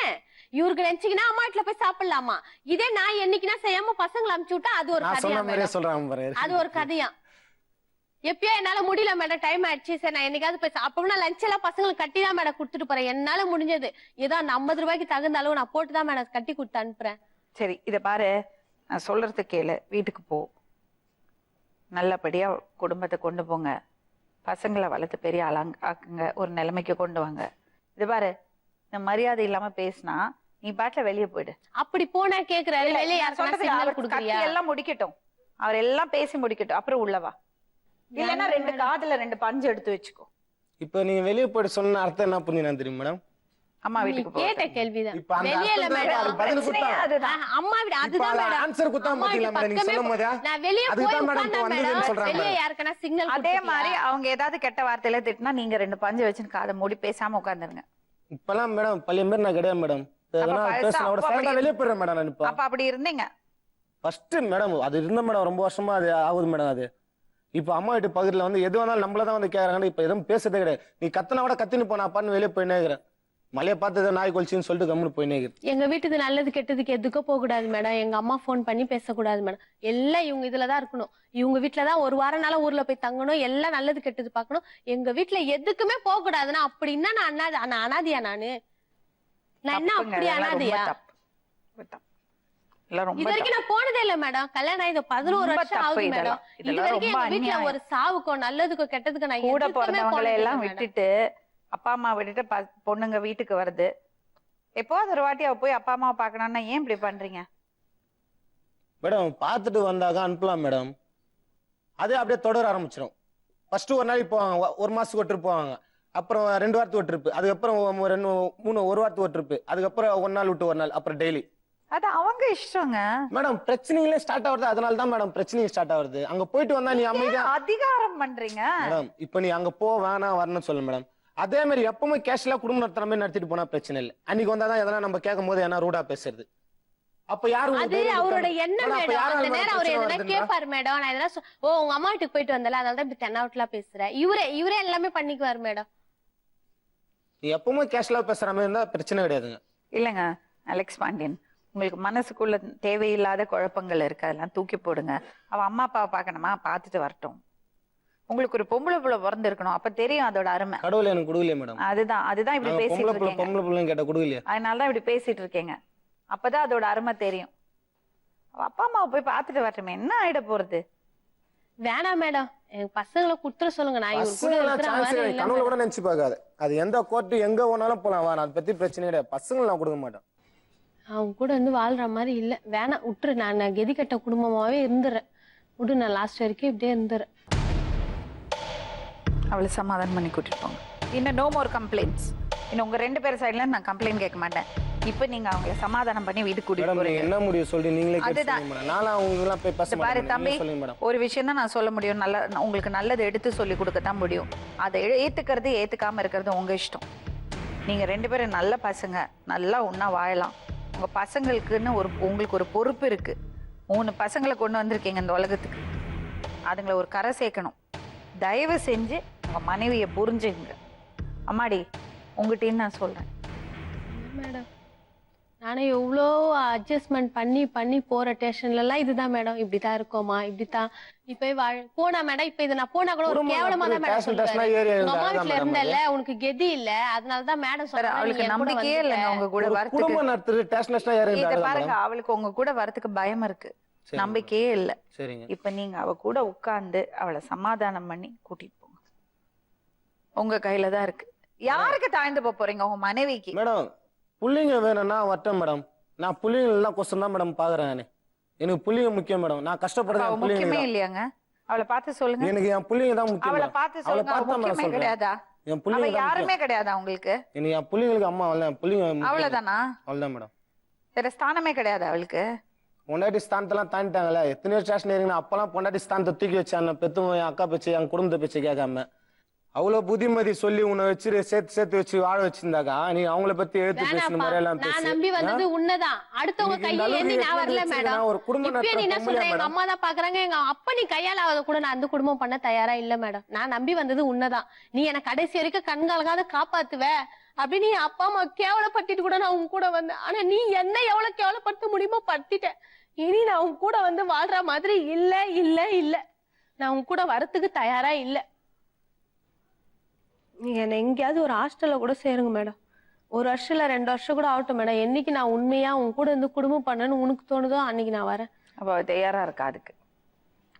இவருக்கு நினைச்சீங்கன்னா அம்மா வீட்டுல போய் சாப்பிடலாமா? இதே நான் என்னைக்குன்னா செய்யாம பசங்களை அனுப்பிச்சு விட்டா அது ஒரு நான் கதையா சொன்ன மாதிரியே மேடம்? சொல்றாங்க பாரு. அது ஒரு கதையா? எப்பயோ என்னால முடியல மேடம், டைம் ஆயிடுச்சு. சரி நான் என்னைக்காவது போய் அப்பவும் லஞ்ச் எல்லாம் பசங்களுக்கு கட்டி தான் மேடம் கொடுத்துட்டு போறேன். என்னால முடிஞ்சது ஏதோ அந்த 50 ரூபாய்க்கு தகுந்த அளவு நான் போட்டு தான் மேடம் கட்டி கொடுத்து அனுப்புறேன். சரி இத பாரு, நான் சொல்றது கேளு. வீட்டுக்கு போ, நல்லபடியா குடும்பத்தை கொண்டு போங்க, பசங்களை வளர்த்து பெரிய ஆக்குங்க, ஒரு நிலைமைக்கு கொண்டு வாங்க. இது பாரு, இந்த மரியாதை இல்லாம பேசினா நீ பாட்டுல வெளியே போயிடு. அப்படி போனா கேக்குறாரு, வெளியே சொல்றதுக்கு யாருக்கும் அவர் கொடுக்குறியா? கத்தி எல்லாம் முடிக்கட்டும், அவர் எல்லாம் பேசி முடிக்கட்டும், அப்புறம் உள்ளவா. இல்லன்னா 2 காதுல 2 பஞ்சு எடுத்து வச்சுக்கோ. இப்ப நீங்க வெளியே போயிட்டு சொன்ன அர்த்தம் என்ன புரிஞ்சுனா தெரியும் மேடம்? அம்மா நீ வீட்டுக்கு போ. கேட்ட கேள்விதான். இப்ப அந்த வெளியே இல்ல அர்த்தம் தான் மேடம். அதுக்கு பதில் கொடுத்தா. அதுதான் அம்மா வீடு அதுதான் மேடம். ஆன்சர் கொடுத்தா அம்மா பாத்தீங்களா வீட்டு மேடம் நீங்க பக்கமே சொல்லும் போதா? நான் வெளியே போய் அதுதான் மேடம் உட்கார்ந்தா இப்ப வந்ததுன்னு மேடம், சொல்றாங்க வெளியே மேடம். யாருக்கனா சிக்னல் அதே மாதிரி அவங்க ஏதாவது கெட்ட வார்த்தையில திட்டினா நீங்க 2 பஞ்சு வச்சுன்னு காதை மூடி பேசாம உட்கார்ந்துருங்க. இப்பெல்லாம் மேடம் பழைய மாதிரி நான் கிடையாது மேடம். எதனா பழசா பேசினா கூட அப்ப சைலண்டா அப்படி- வெளியே போயிடுறேன் மேடம் நான் இப்ப. அப்ப அப்படி இருந்தீங்க. ஃபர்ஸ்ட் மேடம் அது இருந்த மேடம் ரொம்ப வருஷமா அது ஆகுது மேடம். அது இப்ப அம்மா வீட்டு பகுதியில வந்து எது வந்தாலும் நம்மளதான் வந்து கேக்குறாங்க. இப்ப எதுவும் பேசுறதே கிடையாது. நீ கத்தனா கூட கத்தின்னு போனா பான்னு வெளியே போய் நேக்கிறேன். மலையை பார்த்து நாய் கொலிச்சின்னு சொல்லிட்டு கம்முன்னு போய் நேக்கிறேன். எங்க வீட்டுக்கு நல்லது கெட்டதுக்கு எதுக்கோ போக கூடாது மேடம். எங்க அம்மா போன் பண்ணி பேசக்கூடாது மேடம். எல்லாம் இவங்க இதுலதான் இருக்கணும். இவங்க வீட்டுலதான் ஒரு வாரம் நாள ஊர்ல போய் தங்கணும். எல்லாம் நல்லது கெட்டது பாக்கணும். எங்க வீட்டுல எதுக்குமே போக கூடாதுன்னா அப்படின்னா நான் அனாதையா? நான் என்ன தப்புங்க, அப்படி அதெல்லாம் ரொம்ப அனாதையா? தப்பு. ரொம்ப தப்பு. இதெல்லாம் ரொம்ப இது வரைக்கும் நான் போனதே இல்ல மேடம். கல்யாணம் ஆகி 11 ரொம்ப வருஷம் தப்பு ஆகுது மேடம். இதெல்லாம். இது இதெல்லாம் வரைக்கும் ரொம்ப எங்க வீட்டுல அநியாயம். ஒரு சாவுக்கோ நல்லதுக்கோ கெட்டதுக்கோ நான் கூட எதுக்குமே பிறந்தவங்களை போனது இல்ல எல்லாம் மேடம். விட்டுட்டு அப்பா அம்மா விட்டுட்டு பொண்ணுங்க வீட்டுக்கு வருது. எப்போது ஒரு வாட்டி அவ போய் அப்பா அம்மாவை பாக்கணும்னா ஏன் இப்படி பண்றீங்க? மேடம் பார்த்துட்டு வந்தாக்க அனுப்பலாம் மேடம். அதே அப்படியே தொடர ஆரம்பிச்சிடும். ஃபர்ஸ்ட் ஒரு நாளைக்கு போவாங்க, 1 மாசத்துக்கு ஒரு ட்ரிப் போவாங்க. அப்புறம் 2 வாரத்துக்கு ஒரு ட்ரிப், அதுக்கப்புறம் 1 வாரத்துக்கு ஒரு ட்ரிப், அதுக்கப்புறம் 1 நாள் விட்டு 1 நாள், அப்புறம் டெய்லி. அது அவங்க இஷ்டங்க. மேடம் பிரச்சனைகளே ஸ்டார்ட் ஆகுது. அதனால தான் மேடம் பிரச்சனைகள் ஸ்டார்ட் ஆகுது. அங்க போயிட்டு வந்தா நீ அமைதியா அதிகாரம் பண்றீங்க மேடம். இப்ப நீ அங்க போ வேணாம் வரணும்னு சொல்ல மேடம். அதே மாதிரி எப்பவுமே கேஷ்ல குடும்பம் நடத்துற மாதிரி நடத்திட்டு போனா பிரச்சனை இல்லை. அன்னைக்கு வந்தாதான் எதனா நம்ம கேட்கும் போது என்ன ரூடா பேசுறது. அப்ப யாரும் அது அவரோட எண்ணம் மேடம். அந்த நேரம் அவர் எதனா கேட்பாரு மேடம். நான் எதனா உங்க அம்மா வீட்டுக்கு போயிட்டு வந்தல, அதனால தான் இப்படி தென்னாவட்டுலாம் பேசுறேன். இவரே எல்லாமே பண்ணிக்குவாரு மேடம். நீ எப்பவுமே கேஷ்ல பேசுற மாதிரி இருந்தா பிரச்சனை கிடையாதுங்க. இல்லங்க அலெக்ஸ் பாண்டியன், உங்களுக்கு மனசுக்குள்ள தேவையில்லாத குழப்பங்கள் இருக்கு, அதெல்லாம் தூக்கி போடுங்க. அவ அம்மா அப்பாவை பார்க்கணுமா, பார்த்துட்டு வரட்டும். உங்களுக்கு ஒரு பொம்பளை புள்ள பிறந்து இருக்கணும், அப்ப தெரியும் அதோட அருமை. கடவுள் எனக்கு கொடுக்கலையே மேடம். அதுதான் இப்படி பேசிட்டு இருக்கீங்க. பொம்பளை பிள்ளைங்க கேட்ட கொடுக்கலையே. அதனாலதான் இப்படி பேசிட்டு இருக்கீங்க. அப்பதான் அதோட அருமை தெரியும். அவ அப்பா அம்மாவை போய் பார்த்துட்டு வரட்டுமே, என்ன ஆயிட போறது? வேணாம் மேடம் என் பசங்களை குடுத்துற சொல்லுங்க நான் இவர் கூட இருக்கிற மாதிரி இல்ல கனவுல கூட நினைச்சு பார்க்காது. அது எந்த கோர்ட்டு எங்க வேணாலும் போலாம் வா, அதை பத்தி பிரச்சனை கிடையாது. பசங்களை நான் கொடுக்க மாட்டேன். அவங்க கூட வந்து வாழ்ற மாதிரி இல்ல, வேணாம் விட்டுரு. நான் கெதி கட்ட குடும்பமாவே இருந்துறேன், விடு. நான் லாஸ்ட் வரைக்கும் இப்படியே இருந்துறேன். அவளை சமாதானம் பண்ணி கூட்டிட்டு போங்க. இன்னும் நோ மோர் கம்ப்ளைண்ட்ஸ். இன்னும் உங்க 2 பேர் சைடுல நான் கம்ப்ளைண்ட் கேட்க மாட்டேன். இப்போ நீங்க அவங்கள சமாதானம் பண்ணி வீட்டுக்கு கூட்டிட்டு மேடம் போறீங்க. என்ன முடிவு சொல்லி நீங்களே அதுதான். கேளுங்க மேடம். நாளா அவங்க எல்லாம் போய் பேச பாரு மாட்டேன். தம்பி, நீங்களே சொல்லுங்க மேடம். ஒரு விஷயம் தான் நான் சொல்ல முடியும். உங்களுக்கு நல்லது எடுத்து சொல்லி கொடுக்க தான் முடியும். அதை ஏத்துக்கிறது ஏத்துக்காம இருக்கிறது உங்க இஷ்டம். நீங்க 2 பேரும் நல்ல பசங்க, நல்லா ஒண்ணா வாழலாம். உங்க பசங்களுக்குன்னு உங்களுக்கு ஒரு பொறுப்பு இருக்கு. 3 பசங்களை கொண்டு வந்திருக்கீங்க இந்த உலகத்துக்கு. அதுங்களை ஒரு கரை சேர்க்கணும். தயவு செஞ்சு உங்க மனைவியை புரிஞ்சுங்க. அம்மாடி உங்ககிட்டயும் நான் சொல்றேன் மேடம், நானே எவ்வளோ அட்ஜஸ்ட்மெண்ட் பண்ணி பண்ணி போற ஸ்டேஷன்ல எல்லாம் இதுதான் மேடம், இப்படிதான் இருக்கோமா, இப்படித்தான் நீ போய் போனா மேடம். இப்ப இது நான் போனா கூட ஒரு கேவலமா தான் மேடம் சொல்லுவாரு. உங்க அம்மா வீட்டுல இருந்தல, உனக்கு கெதி இல்ல, அதனாலதான் மேடம் சொல்றாங்க. அவளுக்கு நம்பிக்கையே இல்லைங்க உங்க கூட வரதுக்கு. குடும்பம் நடத்துறது டேஷனஸ்னா யாரு இத பாருங்க, அவளுக்கு உங்க கூட வரதுக்கு பயம் இருக்கு, நம்பிக்கையே இல்ல. சரிங்க. இப்ப நீங்க அவ கூட உட்கார்ந்து அவளை சமாதானம் பண்ணி கூட்டிட்டு போங்க. உங்க கையில தான் இருக்கு. யாருக்கு தாழ்ந்து போறீங்க? உங்க மனைவிக்கு. மேடம் புள்ளிங்க வேணும்னா வரட்டும் மேடம். நான் புள்ளிங்க எல்லாம் கொஸ்டின் தான் மேடம் பாக்குறேன். நானு எனக்கு புள்ளிங்க முக்கியம் மேடம். நான் கஷ்டப்படுறேன். முக்கியமே இல்லையாங்க. அவளை பார்த்து சொல்லுங்க. எனக்கு என் புள்ளிங்க தான் முக்கியம். அவளை பார்த்து சொல்லுங்க. முக்கியமே கிடையாதா? என் புள்ளிங்க யாருமே கிடையாதா உங்களுக்கு? எனக்கு என் புள்ளிங்களுக்கு அம்மா வரல, புள்ளிங்க அவ்வளவுதானா? அவ்வளவுதான் மேடம். வேற ஸ்தானமே கிடையாது அவளுக்கு. பொண்டாட்டி ஸ்தானத்தெல்லாம் தாண்டிட்டாங்களே. எத்தனையோ ஸ்டேஷன் ஏறிங்கன்னா அப்பெல்லாம் பொண்டாட்டி ஸ்தானத்தை தூக்கி வச்சாங்க. பெத்தும் என் அக்கா பேச்சு, என் குடும்பத்தை பேச்சு கேட்காம அவ்வளவு புத்திமதி சொல்லி உன்னை வச்சு சேர்த்து வச்சு வாழ வச்சிருந்தாக்கா நீ அவங்கள பத்தி எடுத்து பேசணும் மாதிரி எல்லாம் நான் நம்பி வந்தது உண்மைதான். அடுத்தவங்க கையில ஏந்தி நான் வரல மேடம். ஒரு குடும்பம் இப்ப நீ என்ன சொல்ற, எங்க அம்மா தான் பாக்குறாங்க, எங்க அப்பா நீ கையால ஆகாத கூட நான் அந்த குடும்பம் பண்ண தயாரா இல்ல மேடம். நான் நம்பி வந்தது உண்மைதான். நீ என்ன கடைசி வரைக்கும் கண்காலகாத காப்பாத்துவ அப்படி நீ அப்பா அம்மா கேவலப்பட்டுட்டு கூட நான் உங்க கூட வந்தேன். ஆனா நீ என்ன எவ்வளவு கேவலப்படுத்த முடியுமோ படுத்திட்டேன். இனி நான் உங்க கூட வந்து வாழ்ற மாதிரி இல்ல இல்ல இல்ல. நான் உங்க கூட வரத்துக்கு தயாரா இல்ல. நீங்க என்ன எங்கேயாவது ஒரு ஹாஸ்டல்ல கூட சேருங்க மேடம். 1 வருஷம் இல்ல 2 வருஷம் கூட ஆகட்டும் மேடம். என்னைக்கு நான் உண்மையா உன் கூட இருந்து குடும்பம் பண்ணணும்னு உனக்கு தோணுதோ அன்னைக்கு நான் வரேன். அப்போ தயாரா இருக்கா? அதுக்கு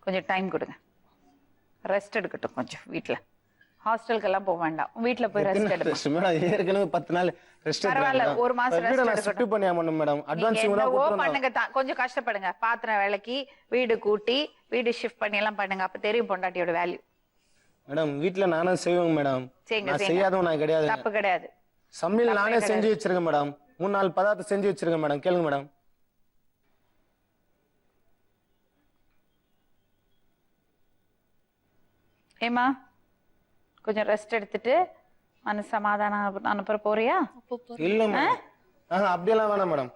கொஞ்சம் டைம் கொடுங்க. ரெஸ்ட் எடுக்கட்டும் கொஞ்சம் வீட்டுல. ஹாஸ்டலுக்கு எல்லாம் போக வேண்டாம், வீட்டுல போய் ரெஸ்ட் எடுக்கணும். மேடம் ஏற்கனவே 10 நாள் ரெஸ்ட் பரவாயில்ல, 1 மாசம் ரெஸ்ட் எடுக்கட்டும். பண்ணியா மேடம் அட்வான்ஸ் பண்ணுங்க. கொஞ்சம் கஷ்டப்படுங்க. பாத்திரம் விளக்கி வீடு கூட்டி வீடு ஷிஃப்ட் பண்ணி எல்லாம் பண்ணுங்க. அப்ப தெரியும் பொண்டாட்டியோட வேல்யூ. மேடம் வீட்டுல நானும் செய்வேங்க மேடம். நான் செய்யாதவன் நான் கிடையாது. தப்பு கிடையாது. சமையல் நானே செஞ்சு வச்சிருக்கேன் மேடம். 3-4 பதார்த்தம் செஞ்சு வச்சிருக்கேன் மேடம். கேளுங்க மேடம். ஏமா கொஞ்சம் ரெஸ்ட் எடுத்துட்டு மனசு சமாதானம் அனுப்புற போறியா? இல்ல மேடம், அப்படியெல்லாம் வேணாம் மேடம்.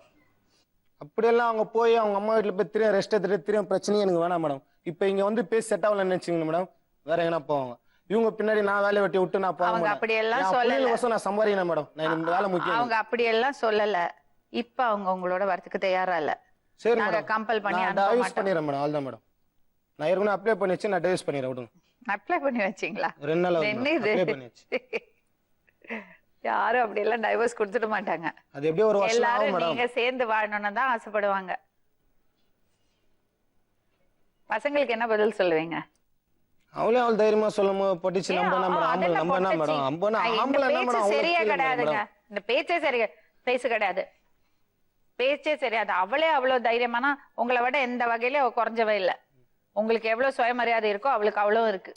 அப்படியெல்லாம் அவங்க போய் அவங்க அம்மா வீட்டுல போய் திரும்ப ரெஸ்ட் எடுத்துட்டு திரும்ப பிரச்சனையும் எனக்கு வேணாம் மேடம். இப்ப இங்க வந்து பேசி செட் ஆகல நினைச்சீங்க மேடம், வேற எங்கன்னா போவாங்க. இவங்க பின்னாடி நான் வேலையை வெட்டி விட்டு நான் போவாங்க. அப்படியெல்லாம் சொல்லல. நான் சம்பாதிக்கணும் மேடம். நான் இந்த வேலை முக்கியம். அவங்க அப்படியெல்லாம் சொல்லல. இப்ப அவங்க உங்களோட வரத்துக்கு தயாரா இல்ல. சரி நாங்க மேடம், கம்பல் பண்ணி நான் டைவர்ஸ் பண்ணிடுறேன் மேடம். அவ்வளவுதான் மேடம். நான் ஏற்கனவே அப்ளை பண்ணி வச்சு நான் டைவர்ஸ் பண்ணிடுறேன். விடுங்க. அப்ளை பண்ணி வச்சீங்களா? 2 நாள் என்ன இது? அப்ளை பண்ணி வச்சு. யாரும் அப்படி எல்லாம் டைவர்ஸ் கொடுத்துட மாட்டாங்க. அது எப்படியோ ஒரு வருஷம் ஆகும் எல்லாரும் மேடம். நீங்க சேர்ந்து வாழணும்னு தான் ஆசைப்படுவாங்க. பசங்களுக்கு என்ன பதில் சொல்லுவீங்க? அவளே தைரியமா சொல்லுமோ பொட்டிச்சு நம்பனா மேடம். நம்பனா மேடம். ஆம்பளை என்ன மேடம்? சரியா கிடையாதுங்க. இந்த பேச்சே சரியா பேச கிடையாது. பேச்சே சரியாது. அவளே அவ்வளவு தைரியமானா உங்களை விட எந்த வகையில குறைஞ்சவ இல்ல. உங்களுக்கு எவ்வளவு சுயமரியாதை இருக்கோ அவளுக்கு அவ்வளவு இருக்கு.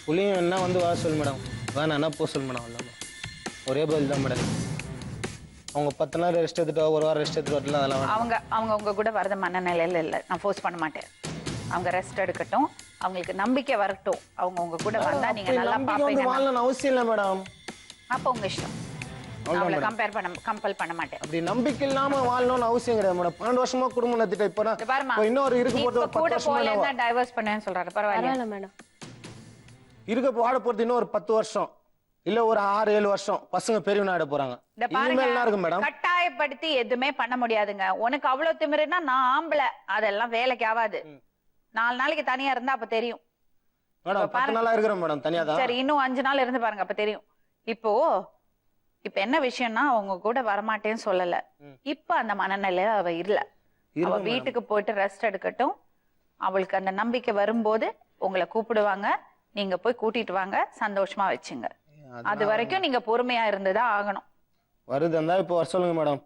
புள்ளியும் என்ன வந்து வர சொல்லு மேடம். வேணா போ சொல்லு மேடம். அவ்வளோ ஒரே பதில் தான் மேடம். அவங்க 10 நாள் ரெஸ்ட் எடுத்துட்டு 1 வாரம் ரெஸ்ட் எடுத்துட்டு வரல. அதெல்லாம் அவங்க உங்க கூட வரத மனநிலையில இல்ல. நான் ஃபோர்ஸ் பண்ண மாட்டேன். அவங்க ரெஸ்ட் எடுக்கட்டும், அவங்களுக்கு நம்பிக்கை வரட்டும். அவங்க உங்க கூட வந்தா நீங்க நல்லா பாப்பீங்க. வாழணும் அவசியம் இல்ல மேடம். அப்ப உங்க இஷ்டம். அவளை கம்பல் பண்ண மாட்டேன். அப்படி நம்பிக்கை இல்லாம வாழணும்னு அவசியம் கிடையாது மேடம். 12 வருஷமா குடும்பம் நடத்திட்டு இப்போ இன்னொரு இருக்கு போறது 10 வருஷமா டைவர்ஸ் பண்ணேன்னு சொல்றாரு. பரவாயில்ல மேடம். இருக்க வாழ போறது இன்னும் ஒரு 10 வருஷம் இல்ல ஒரு 6-7 வருஷம். பசங்க பெரியவனா ஆட போறாங்க. கட்டாயப்படுத்தி எதுவுமே பண்ண முடியாதுங்க. உனக்கு அவ்வளவு திமிருன்னா நான் ஆம்பளை, அதெல்லாம் வேலைக்கு ஆகாது. 4 நாளைக்கு தனியா இருந்தா அப்ப தெரியும் மேடம். 10 நாளா இருக்கிறேன் மேடம் தனியா தான். சரி, இன்னும் 5 நாள் இருந்து பாருங்க, அப்ப தெரியும். இப்போ இப்ப என்ன விஷயம்னா அவங்க கூட வரமாட்டேன்னு சொல்லல. இப்ப அந்த மனநிலையில அவ இல்ல. அவ வீட்டுக்கு போயிட்டு ரெஸ்ட் எடுக்கட்டும். அவளுக்கு அந்த நம்பிக்கை வரும்போது உங்களை கூப்பிடுவாங்க. நீங்க போய் கூட்டிட்டு வாங்க, சந்தோஷமா வச்சுங்க. அது வரைக்கும் நீங்க பொறுமையா இருந்துதான் ஆகணும். வருதுந்தா இப்போ வர சொல்லுங்க மேடம்.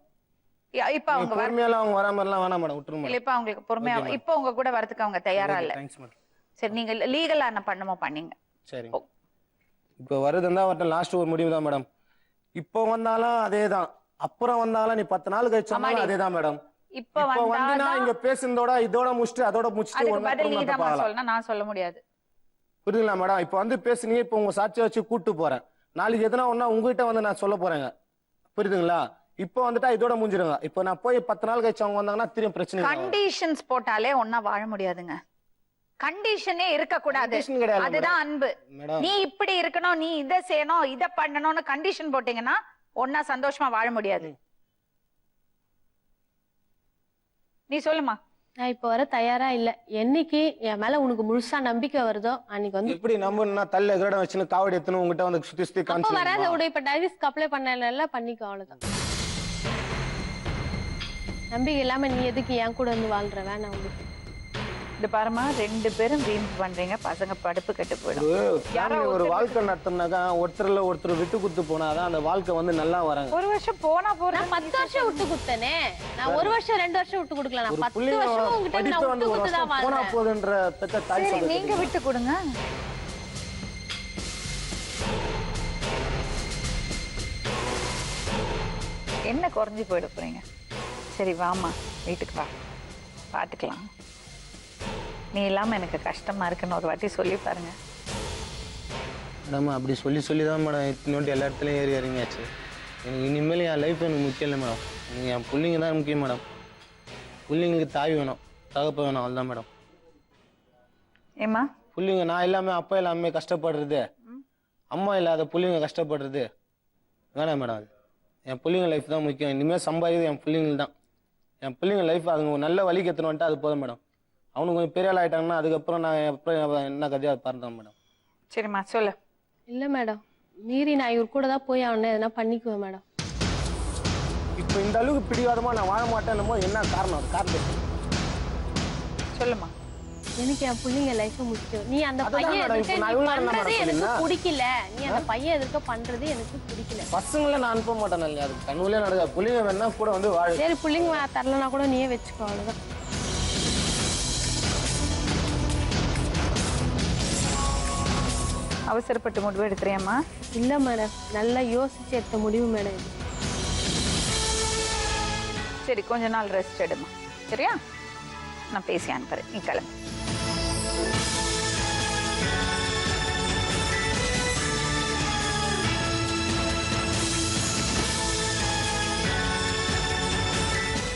இப்ப அவங்க பொறுமையால அவங்க வர மாதிரிலாம் வேணாம் மேடம், விட்டுருங்க. இல்ல இப்ப அவங்களுக்கு பொறுமையா இப்ப உங்க கூட வரதுக்கு அவங்க தயாரா இல்ல. Thanks madam. சரி, நீங்க லீகலா என்ன பண்ணுமோ பண்ணீங்க. சரி, இப்போ வருதுந்தா வரட்டும். லாஸ்ட் ஒரு முடிவு தான் மேடம். இப்போ வந்தாலும் அதேதான், அப்புறம் வந்தாலும் நீ 10 நாள் கழிச்சாலும் அதேதான் மேடம். இப்ப வந்தா இங்க பேசுனதோட இதோட முடிச்சுட்டு அதோட முடிச்சுட்டு அதுக்கு பதில் நீ தான் சொல்லணும், நான் சொல்ல முடியாது. புரியுதுங்களா மேடம்? இப்போ வந்து பேசுனீங்க, இப்போ உங்க சாட்சியை வச்சு கூட்டு போறேன். நாளைக்கு எதனா ஒன்னா உங்ககிட்ட வந்து நான் சொல்ல போறேங்க. புரியுதுங்களா? இப்போ வந்துட்டா இதோட முடிஞ்சிருங்க. இப்போ நான் போய் 10 நாள் கழிச்சு அவங்க வந்தாங்கன்னா திரும்ப பிரச்சனை. கண்டிஷன்ஸ் போட்டாலே ஒன்னா வாழ முடியாதுங்க. கண்டிஷனே இருக்க கூடாது. அதுதான் அன்பு. நீ இப்படி இருக்கணும், நீ இதை செய்யணும், இதை பண்ணணும்னு கண்டிஷன் போட்டீங்கன்னா ஒன்னா சந்தோஷமா வாழ முடியாது. நீ சொல்லுமா. நான் இப்ப வர தயாரா இல்ல. என்னைக்கு என் மேல உனக்கு முழுசா நம்பிக்கை வருதோ அன்னைக்கு வந்து எப்படி நம்பணும்னா தள்ள கிரடம் வச்சுன்னு காவடி எடுத்துன்னு உங்ககிட்ட வந்து சுத்தி சுத்தி அப்ப காமிச்சு வராத விட. இப்ப டைவர்ஸ்க்கு அப்ளை பண்ணல, பண்ணிக்கோ, அவ்வளவுதான். நம்பிக்கை இல்லாம நீ எதுக்கு என் கூட வந்து வாழ்ற? வேணாம் உங்களுக்கு. இது பாருமா, 2 பேரும் வீம்பு பண்றீங்க. பசங்க படிப்பு கெட்டு போயிடும். ஒரு வாழ்க்கை நடத்தினாக்கா ஒருத்தர்ல ஒருத்தர் விட்டு குத்து போனாதான் அந்த வாழ்க்கை வந்து நல்லா வராங்க. ஒரு வருஷம் போனா போற. 10 வருஷம் விட்டு குத்தனே. நான் 1 வருஷம் 2 வருஷம் விட்டு கொடுக்கல. நான் 10 வருஷம் உங்ககிட்ட நான் விட்டு குத்துதான் போனா வாழ்றேன். போதுன்ற பெத்த தாய் சொல்லுங்க. நீங்க விட்டு கொடுங்க. என்ன குறைஞ்சி போயிட போறீங்க? சரி வாமா, வீட்டுக்கு வா, பாத்துக்கலாம். நீ இல்லாம எனக்கு கஷ்டமா இருக்குன்னு ஒரு வாட்டி சொல்லி பாருங்க. மேடம் அப்படி சொல்லி சொல்லி தான் மேடம் இத்தனோட்டு எல்லா இடத்துலையும் ஏறி இறங்கியாச்சு. எனக்கு இனிமேல் என் லைஃப் எனக்கு முக்கியம் இல்லை மேடம். எனக்கு என் பிள்ளைங்க தான் முக்கியம் மேடம். பிள்ளைங்களுக்கு தாய் வேணும், தகப்ப வேணும், அவ்வளோதான் மேடம். ஏமா பிள்ளைங்க நான் இல்லாமல் அப்பா இல்லாமல் கஷ்டப்படுறது, அம்மா இல்லாத பிள்ளைங்க கஷ்டப்படுறது வேணாம் மேடம். அது என் பிள்ளைங்க லைஃப் தான் முக்கியம். இனிமேல் சம்பாதிக்கிறது என் பிள்ளைங்க தான். என் பிள்ளைங்க லைஃப் அவங்க நல்ல வழிக்கு எடுத்துன்னு வந்துட்டு அது போதும் மேடம். அவனுக்கு கொஞ்சம் பெரிய ஆள் ஆகிட்டாங்கன்னா அதுக்கப்புறம் நான் அப்புறம் என்ன கதையாக பாருந்தேன் மேடம். சரிம்மா சொல்லு. இல்ல மேடம், மீறி நான் இவர் கூட தான் போய் அவனை எதனா பண்ணிக்குவேன் மேடம். இப்போ இந்த அளவுக்கு பிடிவாதமா நான் வாழ மாட்டேன்னும் போது என்ன காரணம்? அது காரணம் சொல்லுமா. எனக்கு என் பிள்ளைங்க லைஃப் முக்கியம். நீ அந்த அதுதான் பையன் மேடம், எதுக்கு இப்ப நான் நீ இவ்வளவு நேரம் பண்றது மேடம் எனக்கு சொன்னேன். பிடிக்கல. நீ அந்த பையன் எதுக்கு பண்றது எனக்கு பிடிக்கல. பசங்களை நான் அனுப்ப மாட்டேன் இல்லையா? அது கண்ணுலே நடக்காது. பிள்ளைங்க வேணா கூட வந்து வாழ. சரி, பிள்ளைங்க தரலனா கூட நீயே வச்சுக்கோ, அவ்வளவுதான். அவசரப்பட்டு முடிவு எடுக்கிறியம்மா? இல்ல மேடம், நல்லா யோசிச்சு எடுத்த முடிவு மேடம் இது. சரி, கொஞ்ச நாள் ரெஸ்ட் எடுமா. சரியா? நான் பேசி அனுப்புறேன், நீ கிளம்பு.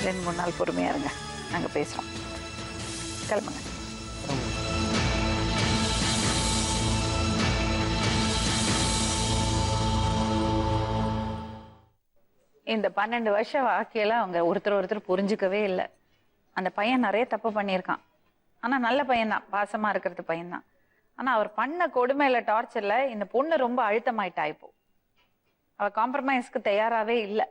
ரெண்டு 3 நாள் பொறுமையா இருங்க, நாங்க பேசுறோம். கிளம்புங்க. இந்த 12 வருஷம் வாழ்க்கையில அவங்க ஒருத்தர் புரிஞ்சுக்கவே இல்லை. அந்த பையன் நிறைய தப்பு பண்ணியிருக்கான். ஆனா நல்ல பையன்தான், பாசமா இருக்கிறது பையன்தான். ஆனா அவர் பண்ண கொடுமையில, டார்ச்சர்ல இந்த பொண்ணு ரொம்ப அழுத்தமாயிட்டா. இப்போ அவ காம்ப்ரமைஸ்க்கு தயாராகவே இல்லை.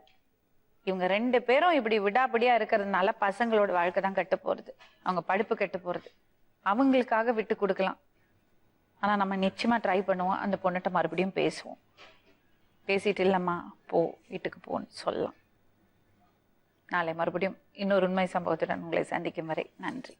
இவங்க 2 பேரும் இப்படி விடாப்பிடியா இருக்கிறதுனால பசங்களோட வாழ்க்கை தான் கெட்டு போறது, அவங்க படிப்பு கெட்டு போறது. அவங்களுக்காக விட்டு கொடுக்கலாம். ஆனா நம்ம நிச்சயமா ட்ரை பண்ணுவோம். அந்த பொண்ணுகிட்ட மறுபடியும் பேசுவோம். பேசிட்டு இல்லம்மா போ, வீட்டுக்கு போன்னு சொல்லலாம். நாளை மறுபடியும் இன்னொரு உண்மை சம்பவத்துடன் உங்களை சந்திக்கும் வரை நன்றி.